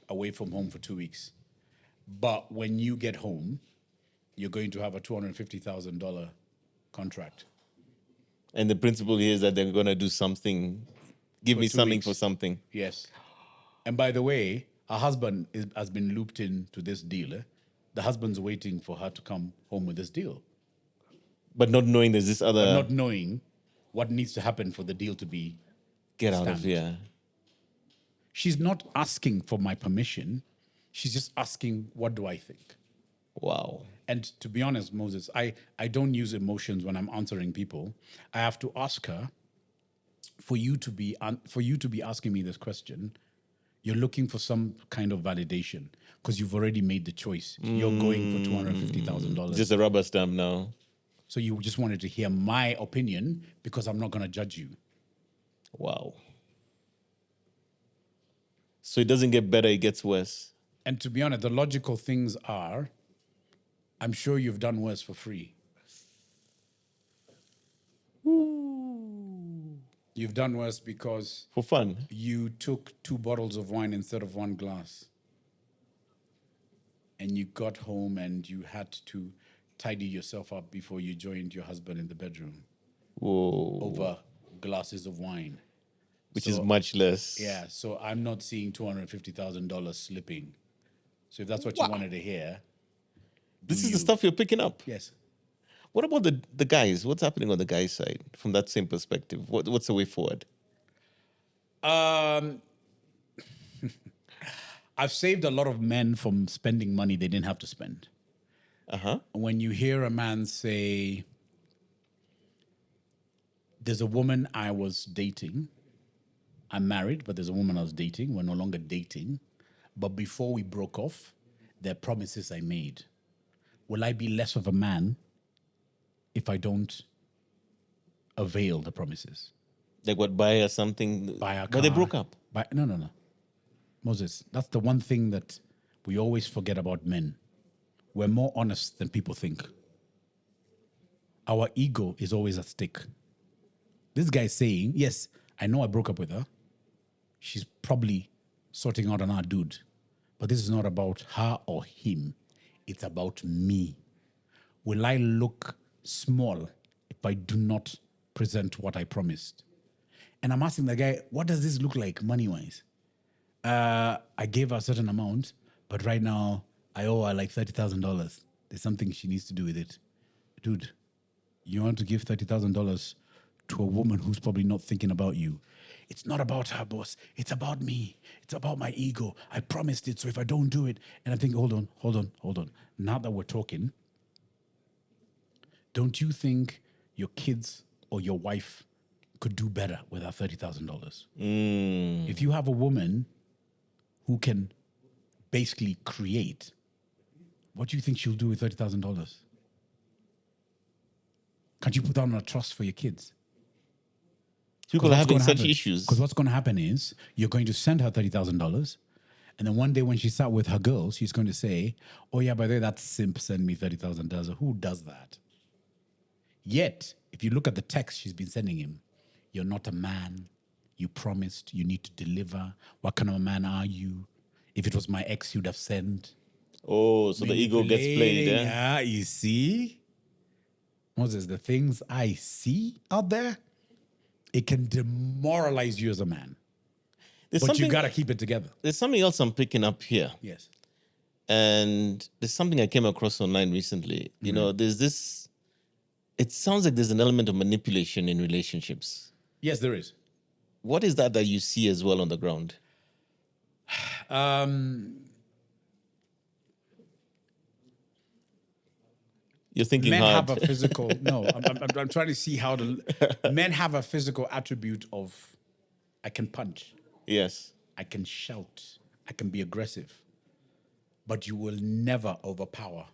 away from home for 2 weeks. But when you get home, you're going to have a $250,000 contract. And the principle here is that they're going to do something, give me 2 something weeks. for something. Yes. And by the way, her husband has been looped into this deal. The husband's waiting for her to come home with this deal, But not knowing there's this other. not knowing what needs to happen for the deal to be. Get out of stamped. here. She's not asking for my permission. She's just asking, what do I think? Wow. And to be honest, Moses, I don't use emotions when I'm answering people. I have to ask her, for you to be asking me this question, you're looking for some kind of validation because you've already made the choice. You're going for $250,000. Just a rubber stamp now. So you just wanted to hear my opinion because I'm not going to judge you. Wow. So it doesn't get better, it gets worse. And to be honest, the logical things are, I'm sure you've done worse for free. You've done worse because For fun. you took 2 bottles of wine instead of 1 glass. And you got home and you had to tidy yourself up before you joined your husband in the bedroom Whoa. over glasses of wine. Which is So, much less. yeah, so I'm not seeing $250,000 slipping. So if that's what you wanted to hear, This is you- the stuff you're picking up. yes. What about the guys? What's happening on the guys' side from that same perspective? What's the way forward? I've saved a lot of men from spending money they didn't have to spend. When you hear a man say, there's a woman I was dating, I'm married, but there's a woman I was dating, we're no longer dating, but before we broke off, there are promises I made. Will I be less of a man if I don't avail the promises? Like what, buy her something? Buy a car. But they broke up. No. Moses, that's the one thing that we always forget about men. We're more honest than people think. Our ego is always at stake. This guy is saying, yes, I know I broke up with her. She's probably sorting out another dude. But this is not about her or him. It's about me. Will I look small if I do not present what I promised? And I'm asking the guy, what does this look like money-wise? I gave her a certain amount, but right now I owe her like $30,000. There's something she needs to do with it. Dude, you want to give $30,000 to a woman who's probably not thinking about you. It's not about her, boss. It's about me. It's about my ego. I promised it, so if I don't do it, and I think, hold on. Now that we're talking, don't you think your kids or your wife could do better with our $30,000? If you have a woman who can basically create, what do you think she'll do with $30,000? Can't you put that on a trust for your kids? People are having such issues. Because what's going to happen is you're going to send her $30,000, and then one day when she's out with her girls, she's going to say, "Oh yeah, by the way, that simp sent me $30,000. Who does that?" Yet, if you look at the text she's been sending him, you're not a man. You promised. You need to deliver. What kind of a man are you? If it was my ex, you'd have sent. Oh, so the ego gets played, eh? Yeah, you see? Moses, the things I see out there, it can demoralize you as a man. There's But you something, got to keep it together. there's something else I'm picking up here. Yes. And there's something I came across online recently. You know, there's this, it sounds like there's an element of manipulation in relationships. Yes, there is. What is that you see as well on the ground? You're thinking Men hard. have a physical, no, I'm trying to see how men have a physical attribute of, I can punch, Yes. I can shout, I can be aggressive, but you will never overpower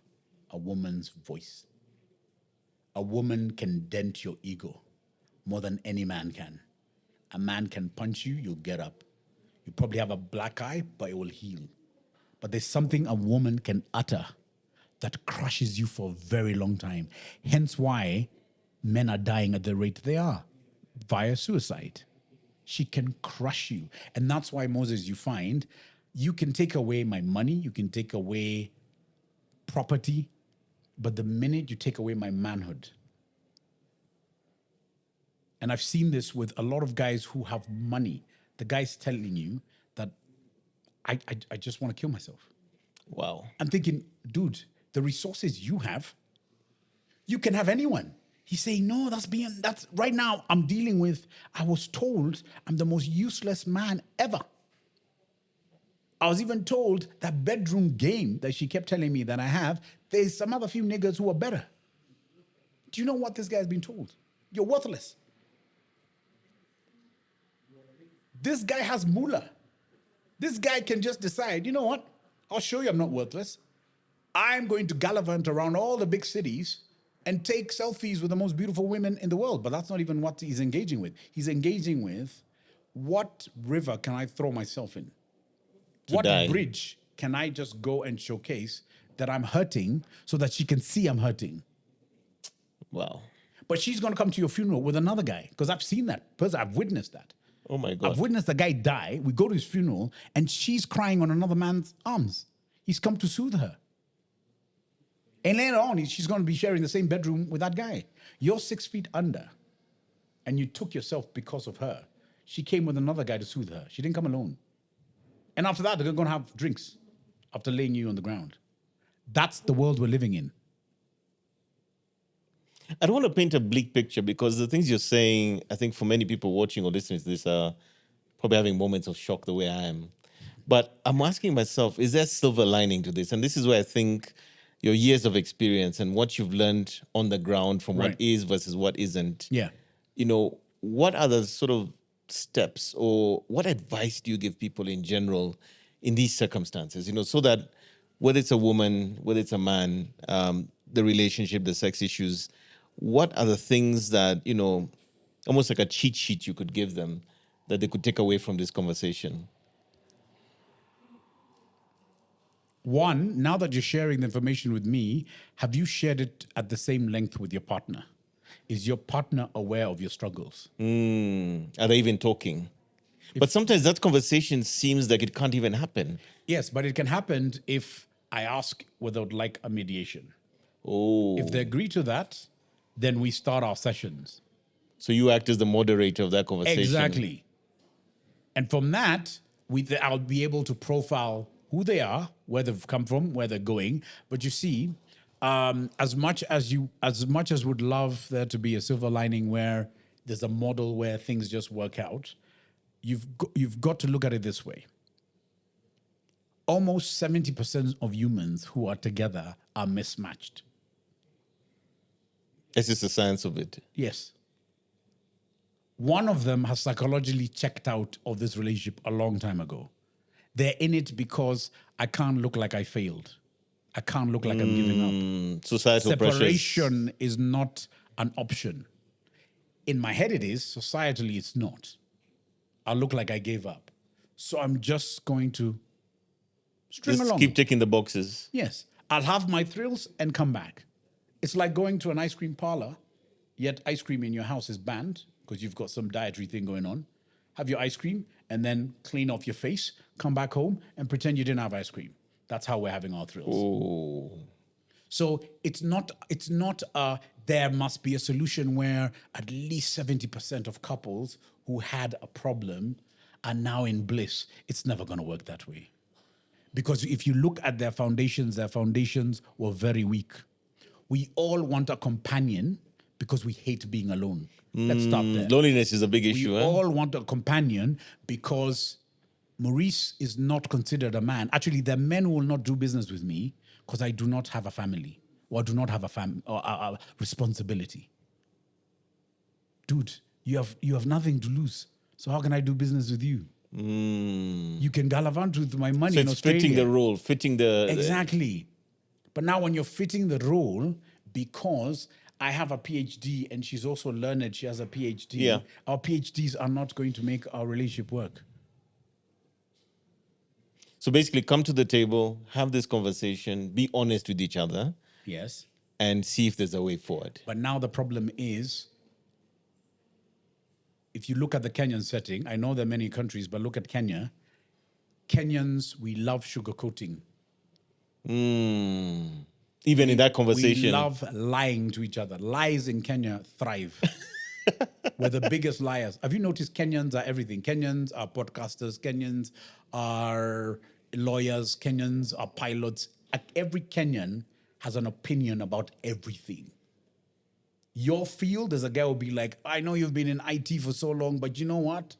a woman's voice. A woman can dent your ego more than any man can. A man can punch you, you'll get up. You probably have a black eye, but it will heal. But there's something a woman can utter that crushes you for a very long time. Hence why men are dying at the rate they are, via suicide. She can crush you. And that's why, Moses, you find you can take away my money, you can take away property, but the minute you take away my manhood, and I've seen this with a lot of guys who have money, the guy's telling you that I just want to kill myself. Wow. I'm thinking, dude, the resources you have, you can have anyone. He's saying, no, that's right now I'm dealing with, I was told I'm the most useless man ever. I was even told that bedroom game that she kept telling me that I have, there's some other few niggas who are better. Do you know what this guy's been told? You're worthless. This guy has moolah. This guy can just decide, you know what? I'll show you I'm not worthless. I'm going to gallivant around all the big cities and take selfies with the most beautiful women in the world. But that's not even what he's engaging with. He's engaging with, what river can I throw myself in? What die. bridge can I just go and showcase that I'm hurting so that she can see I'm hurting? Wow. But she's going to come to your funeral with another guy because I've seen that. Because I've witnessed that. Oh my I've God. witnessed a guy die. We go to his funeral and she's crying on another man's arms. He's come to soothe her. And later on, she's going to be sharing the same bedroom with that guy. You're 6 feet under and you took yourself because of her. She came with another guy to soothe her. She didn't come alone. And after that, they're going to have drinks after laying you on the ground. That's the world we're living in. I don't want to paint a bleak picture because the things you're saying, I think for many people watching or listening to this are probably having moments of shock the way I am. But I'm asking myself, is there silver lining to this? And this is where I think your years of experience and what you've learned on the ground from what Right. is versus what isn't. Yeah. You know, what are the sort of steps or what advice do you give people in general in these circumstances? You know, so that whether it's a woman, whether it's a man, the relationship, the sex issues, what are the things that, you know, almost like a cheat sheet you could give them that they could take away from this conversation? One, now that you're sharing the information with me, have you shared it at the same length with your partner? Is your partner aware of your struggles? Are they even talking? But sometimes that conversation seems like it can't even happen. Yes, but it can happen if I ask without like a mediation. Oh, If they agree to that, then we start our sessions. so you act as the moderator of that conversation. Exactly. And from that, I'll be able to profile who they are, where they've come from, where they're going. But you see, as much as would love there to be a silver lining where there's a model where things just work out, you've got to look at it this way. Almost 70% of humans who are together are mismatched. This is the science of it. Yes. One of them has psychologically checked out of this relationship a long time ago. They're in it because I can't look like I failed. I can't look like I'm giving up. Societal pressures. Separation is not an option. In my head it is, societally it's not. I look like I gave up. So I'm just going to string Just along. keep ticking the boxes. Yes. I'll have my thrills and come back. It's like going to an ice cream parlor, yet ice cream in your house is banned because you've got some dietary thing going on. Have your ice cream and then clean off your face, come back home and pretend you didn't have ice cream. That's how we're having our thrills. Oh, So it's not there must be a solution where at least 70% of couples who had a problem are now in bliss. It's never going to work that way. Because if you look at their foundations were very weak. We all want a companion because we hate being alone. Let's start there. loneliness is a big issue. We eh? all want a companion because Maurice is not considered a man. Actually, there are men who will not do business with me because I do not have a family or do not have a responsibility. Dude, you have nothing to lose. So how can I do business with you? You can gallivant with my money So in it's Australia. fitting the role, fitting the... Exactly. But now when you're fitting the role, because I have a PhD and she's also learned, she has a PhD, Yeah. our PhDs are not going to make our relationship work. So basically come to the table, have this conversation, be honest with each other, Yes. and see if there's a way forward. But now the problem is, if you look at the Kenyan setting, I know there are many countries, but look at Kenya. Kenyans, we love sugarcoating. Even in that conversation. We love lying to each other. Lies in Kenya thrive. We're the biggest liars. Have you noticed Kenyans are everything? Kenyans are podcasters. Kenyans are lawyers. Kenyans are pilots. Every Kenyan has an opinion about everything. Your field, there's a guy who will be like, I know you've been in IT for so long, but you know what?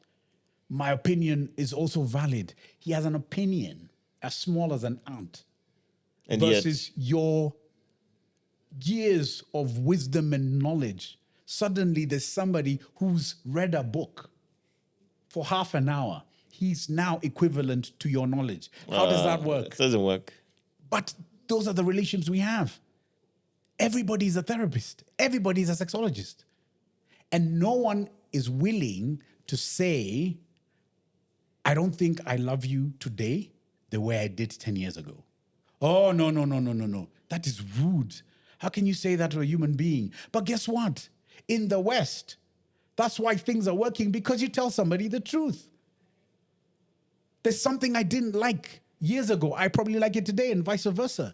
My opinion is also valid. He has an opinion as small as an ant And yet, versus your years of wisdom and knowledge. Suddenly there's somebody who's read a book for half an hour. He's now equivalent to your knowledge. How does that work? it doesn't work. But those are the relations we have. Everybody's a therapist. Everybody's a sexologist. And no one is willing to say, I don't think I love you today. the way I did 10 years ago. Oh, no, no, no, no, no, no. That is rude. How can you say that to a human being? But guess what? In the West, that's why things are working, because you tell somebody the truth. There's something I didn't like years ago. I probably like it today, and vice versa.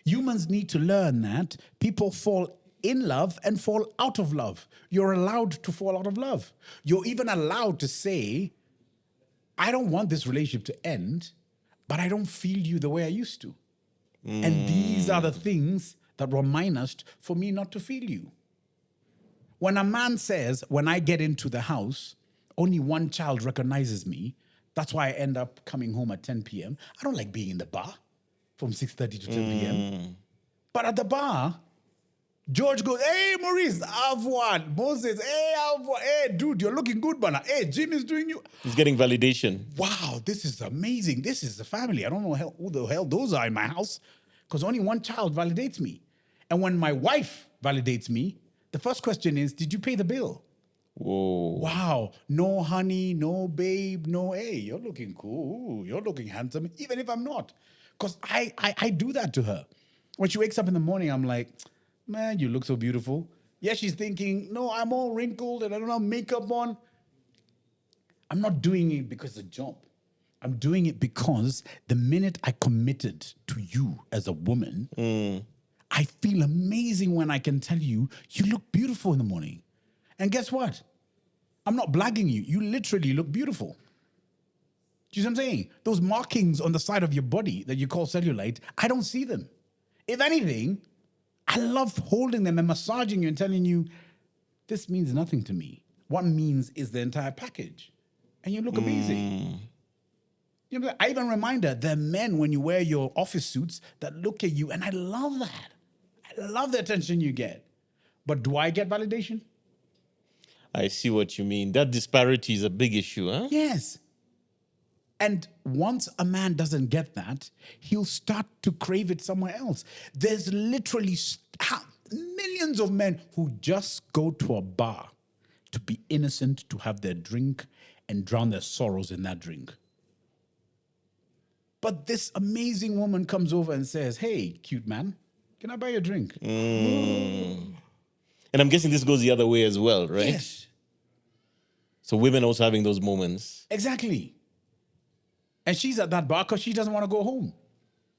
Humans need to learn that people fall in love and fall out of love. You're allowed to fall out of love. You're even allowed to say, I don't want this relationship to end, but I don't feel you the way I used to. And these are the things that remind us for me not to feel you. When a man says, when I get into the house, only one child recognizes me, that's why I end up coming home at 10 p.m. I don't like being in the bar from 6:30 to 10 p.m. But at the bar, George goes, hey, Maurice, I've won. Moses, hey, I've won. Hey, dude, you're looking good, man. Hey, Jim is doing you. He's getting validation. Wow, this is amazing. This is the family. I don't know who the hell those are in my house, because only one child validates me. And when my wife validates me, the first question is, did you pay the bill? Whoa. Wow, no honey, no babe, no, hey, you're looking cool. You're looking handsome, even if I'm not. Because I do that to her. When she wakes up in the morning, I'm like, man, you look so beautiful. Yeah, she's thinking, no, I'm all wrinkled and I don't have makeup on. I'm not doing it because it's a job. I'm doing it because the minute I committed to you as a woman, I feel amazing when I can tell you, you look beautiful in the morning. And guess what? I'm not blagging you. You literally look beautiful. Do you see what I'm saying? Those markings on the side of your body that you call cellulite, I don't see them. If anything, I love holding them and massaging you and telling you, this means nothing to me. What means is the entire package. And you look amazing. You know, I even remind her, there are men when you wear your office suits that look at you, and I love that. I love the attention you get. But do I get validation? I see what you mean. That disparity is a big issue, huh? Yes. And once a man doesn't get that, he'll start to crave it somewhere else. There's literally millions of men who just go to a bar to be innocent, to have their drink and drown their sorrows in that drink. But this amazing woman comes over and says, hey, cute man, can I buy you a drink? And I'm guessing this goes the other way as well, right? Yes. So women also having those moments. Exactly. And she's at that bar because she doesn't want to go home.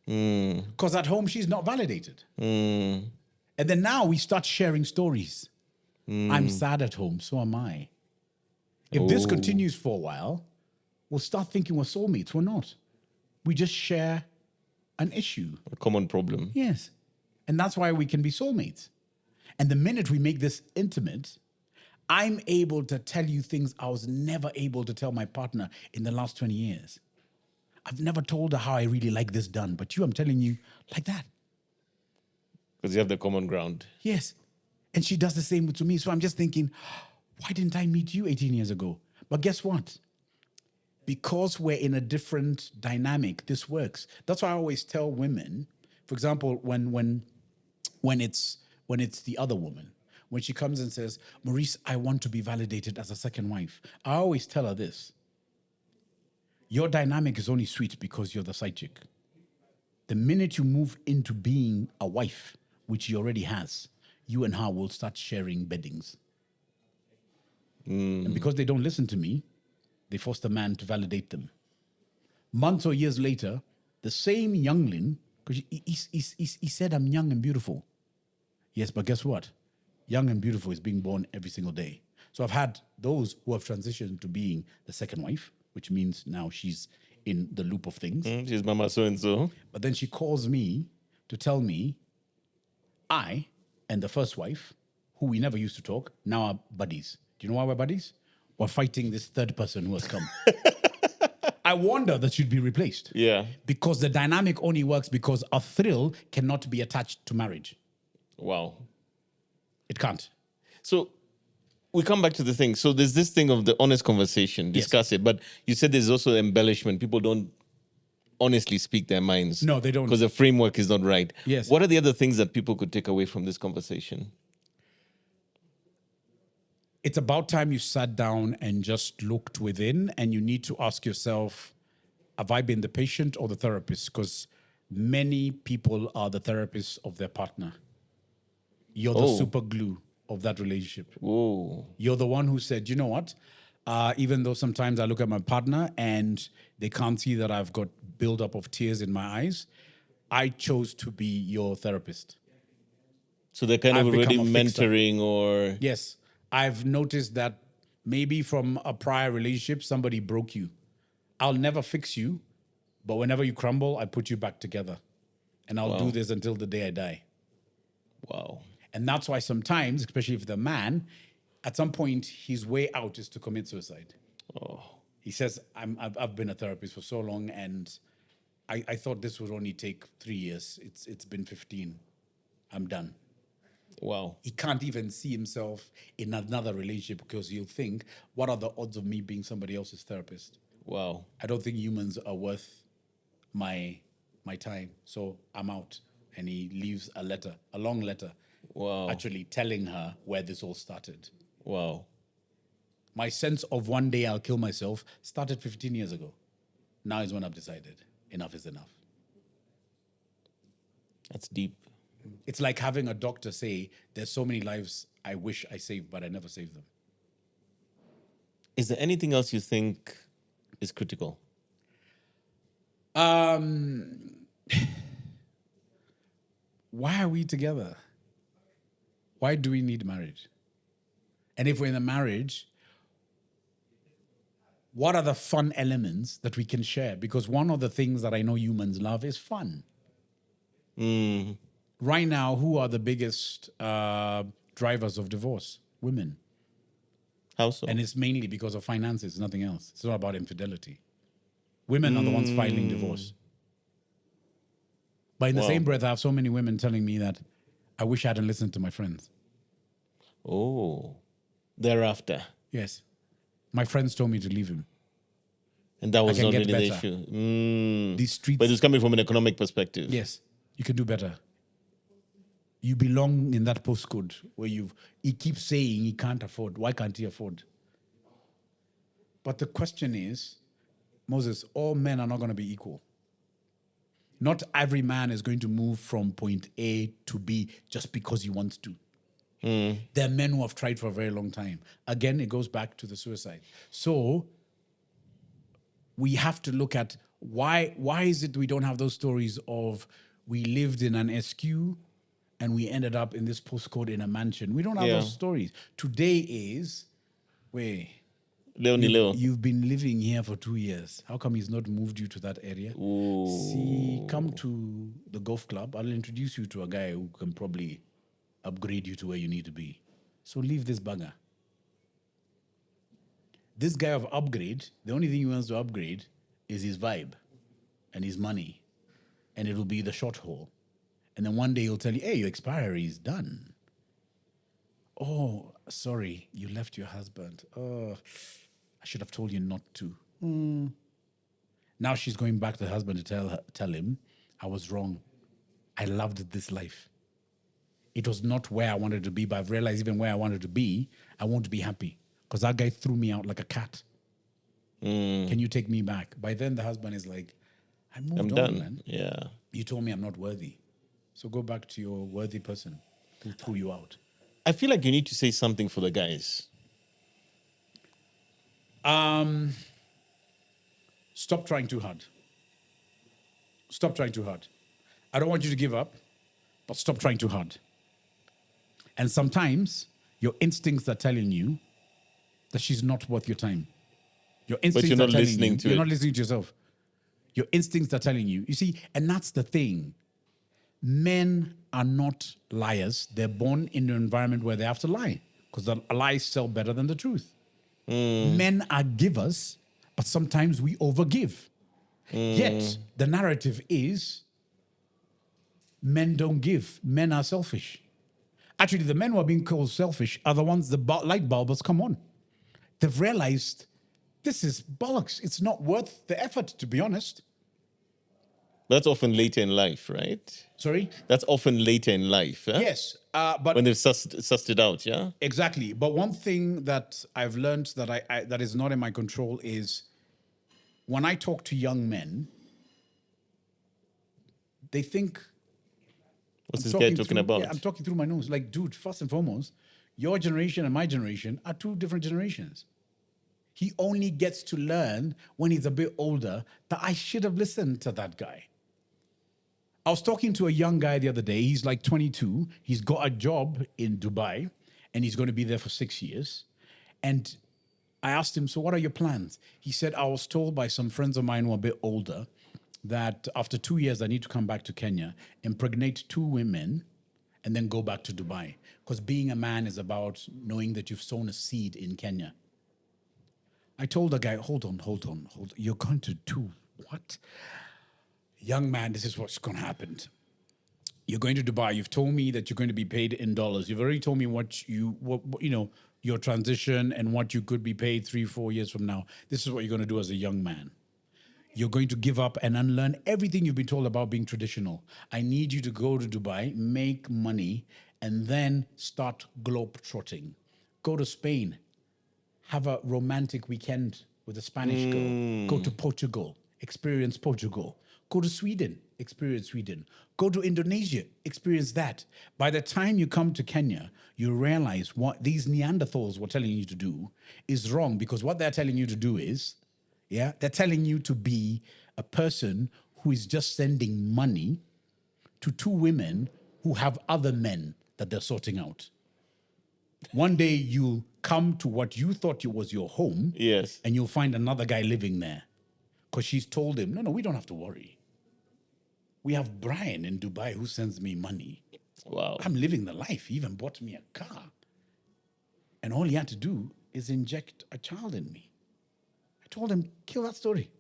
Because at home, she's not validated. And then now we start sharing stories. I'm sad at home, so am I. If this continues for a while, we'll start thinking we're soulmates. We're not. We just share an issue. A common problem. Yes. And that's why we can be soulmates. And the minute we make this intimate, I'm able to tell you things I was never able to tell my partner in the last 20 years. I've never told her how I really like this done, but I'm telling you like that. Because you have the common ground. Yes. And she does the same to me. So I'm just thinking, why didn't I meet you 18 years ago? But guess what? Because we're in a different dynamic, this works. That's why I always tell women, for example, when it's the other woman, when she comes and says, Maurice, I want to be validated as a second wife. I always tell her this. Your dynamic is only sweet because you're the side chick. The minute you move into being a wife, which he already has, you and her will start sharing beddings. And because they don't listen to me, they force the man to validate them. Months or years later, the same youngling, because he said, I'm young and beautiful. Yes, but guess what? Young and beautiful is being born every single day. So I've had those who have transitioned to being the second wife, which means now she's in the loop of things. She's mama so-and-so. But then she calls me to tell me I and the first wife, who we never used to talk, now are buddies. Do you know why we're buddies? We're fighting this third person who has come. I wonder that should be replaced. Yeah. Because the dynamic only works because a thrill cannot be attached to marriage. Wow. It can't. So we come back to the thing. So there's this thing of the honest conversation, discuss it. But you said there's also embellishment. People don't honestly speak their minds. No, they don't. Because the framework is not right. Yes. What are the other things that people could take away from this conversation? It's about time you sat down and just looked within, and you need to ask yourself have I been the patient or the therapist? Because many people are the therapists of their partner. You're the Oh, super glue of that relationship. whoa. You're the one who said, you know what? Even though sometimes I look at my partner and they can't see that I've got buildup of tears in my eyes, I chose to be your therapist. So they're kind of I've already become a fixer. mentoring or. Yes, I've noticed that maybe from a prior relationship, somebody broke you. I'll never fix you, but whenever you crumble, I put you back together. And I'll do Wow. this until the day I die. Wow. And that's why sometimes, especially if the man, at some point, his way out is to commit suicide. Oh, He says, I've been a therapist for so long, and I thought this would only take 3 years. It's been 15. I'm done. wow. He can't even see himself in another relationship because he'll think, what are the odds of me being somebody else's therapist? Wow. I don't think humans are worth my time. So I'm out. And he leaves a letter, a long letter, Wow. actually telling her where this all started. Wow. My sense of one day I'll kill myself started 15 years ago. Now is when I've decided enough is enough. That's deep. It's like having a doctor say, there's so many lives I wish I saved, but I never saved them. Is there anything else you think is critical? Why are we together? Why do we need marriage? And if we're in a marriage, what are the fun elements that we can share? Because one of the things that I know humans love is fun. Right now, who are the biggest drivers of divorce? Women. How so? And it's mainly because of finances, nothing else. It's not about infidelity. Women are the ones filing divorce. But in the Wow. same breath, I have so many women telling me that I wish I hadn't listened to my friends. Oh, thereafter. Yes. My friends told me to leave him. And that was can not get really the better. issue. These streets. But it's coming from an economic perspective. Yes, you can do better. You belong in that postcode where he keeps saying he can't afford. Why can't he afford? But the question is, Moses, all men are not going to be equal. Not every man is going to move from point A to B just because he wants to. There are men who have tried for a very long time. Again, it goes back to the suicide. So we have to look at why is it we don't have those stories of we lived in an SQ and we ended up in this postcode in a mansion. We don't have Yeah. those stories. Today is, wait, Leonie Leo. you've been living here for 2 years. How come he's not moved you to that area? See, come to the golf club. I'll introduce you to a guy who can probably upgrade you to where you need to be. So leave this bugger. This guy of upgrade, the only thing he wants to upgrade is his vibe and his money. And it'll be the short haul. And then one day he'll tell you, hey, your expiry is done. Oh, sorry, you left your husband. Oh, I should have told you not to. Now she's going back to the husband to tell him, I was wrong. I loved this life. It was not where I wanted to be, but I've realized even where I wanted to be, I won't be happy. Because that guy threw me out like a cat. Can you take me back? By then the husband is like, I moved I'm on, done. man. Yeah. You told me I'm not worthy. So go back to your worthy person who threw you out. I feel like you need to say something for the guys. Stop trying too hard. Stop trying too hard. I don't want you to give up, but stop trying too hard. And sometimes your instincts are telling you that she's not worth your time. Your instincts you're not are telling listening you, to you're it. not listening to yourself. Your instincts are telling you. You see, and that's the thing. Men are not liars. They're born in an environment where they have to lie because the lies sell better than the truth. Men are givers, but sometimes we overgive. Yet the narrative is men don't give. Men are selfish. Actually, the men who are being called selfish are the ones the light bulb has come on. They've realized this is bollocks. It's not worth the effort, to be honest. That's often later in life, right? Sorry? That's often later in life. Huh? Yes, but When they've sussed it out, yeah? exactly. But one thing that I've learned that that is not in my control is when I talk to young men, they think What's I'm this guy talking through, about? Yeah, I'm talking through my nose. Like, dude, first and foremost, your generation and my generation are two different generations. He only gets to learn when he's a bit older that I should have listened to that guy. I was talking to a young guy the other day. He's like 22. He's got a job in Dubai and he's going to be there for 6 years. And I asked him, so what are your plans? He said, I was told by some friends of mine who are a bit older that after 2 years, I need to come back to Kenya, impregnate 2 women, and then go back to Dubai. Because being a man is about knowing that you've sown a seed in Kenya. I told the guy, hold on. You're going to do what? Young man, this is what's going to happen. You're going to Dubai. You've told me that you're going to be paid in dollars. You've already told me what your transition and what you could be paid 3-4 years from now. This is what you're going to do as a young man. You're going to give up and unlearn everything you've been told about being traditional. I need you to go to Dubai, make money, and then start globe-trotting. Go to Spain, have a romantic weekend with a Spanish girl. Go to Portugal, experience Portugal. Go to Sweden, experience Sweden. Go to Indonesia, experience that. By the time you come to Kenya, you realize what these Neanderthals were telling you to do is wrong, because what they're telling you to do is, they're telling you to be a person who is just sending money to 2 women who have other men that they're sorting out. One day you'll come to what you thought was your home, Yes. and you'll find another guy living there. Because she's told him, no, we don't have to worry. We have Brian in Dubai who sends me money. Wow. I'm living the life. He even bought me a car. And all he had to do is inject a child in me. I told him, kill that story.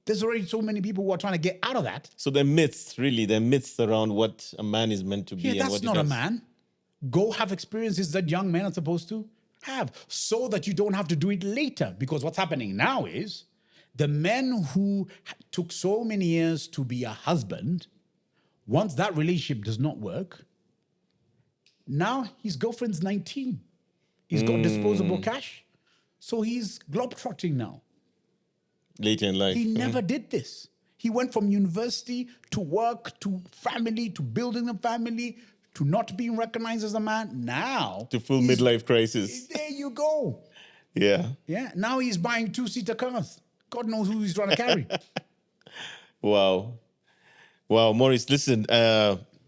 There's already so many people who are trying to get out of that. So they're myths, really. They're myths around what a man is meant to be. Yeah, and that's what he not a does. man. Go have experiences that young men are supposed to have so that you don't have to do it later. Because what's happening now is the men who took so many years to be a husband, once that relationship does not work, now his girlfriend's 19. He's got disposable cash. So he's globetrotting now. Later in life. He never did this. He went from university to work to family to building a family to not being recognized as a man. Now, To full midlife crisis. there you go. Yeah. Yeah. Now he's buying 2-seater cars. God knows who he's trying to carry. Wow. Wow, Maurice, listen,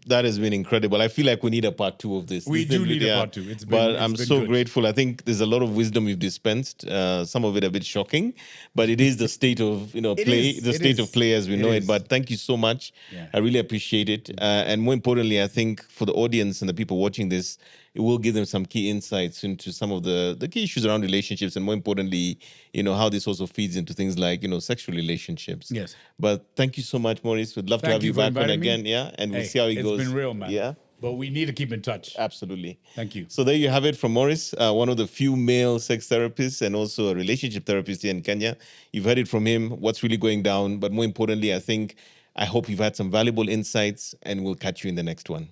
that has been incredible. I feel like we need a part 2 of this. We This do thing- need a yeah. part 2. But I'm been so good. grateful. I think there's a lot of wisdom you've dispensed. Some of it a bit shocking, but it is the state of It play, is, the it state is, of play as we it know it. is. But thank you so much. Yeah. I really appreciate it. And more importantly, I think for the audience and the people watching this, it will give them some key insights into some of the key issues around relationships, and more importantly, how this also feeds into things like sexual relationships. Yes. But thank you so much, Maurice. We'd love to Thank have you you for back on inviting me. again. Yeah, and we'll Hey, see how it goes. It's been real, man. Yeah. But we need to keep in touch. Absolutely. Thank you. So there you have it from Maurice, one of the few male sex therapists and also a relationship therapist here in Kenya. You've heard it from him, what's really going down. But more importantly, I hope you've had some valuable insights, and we'll catch you in the next one.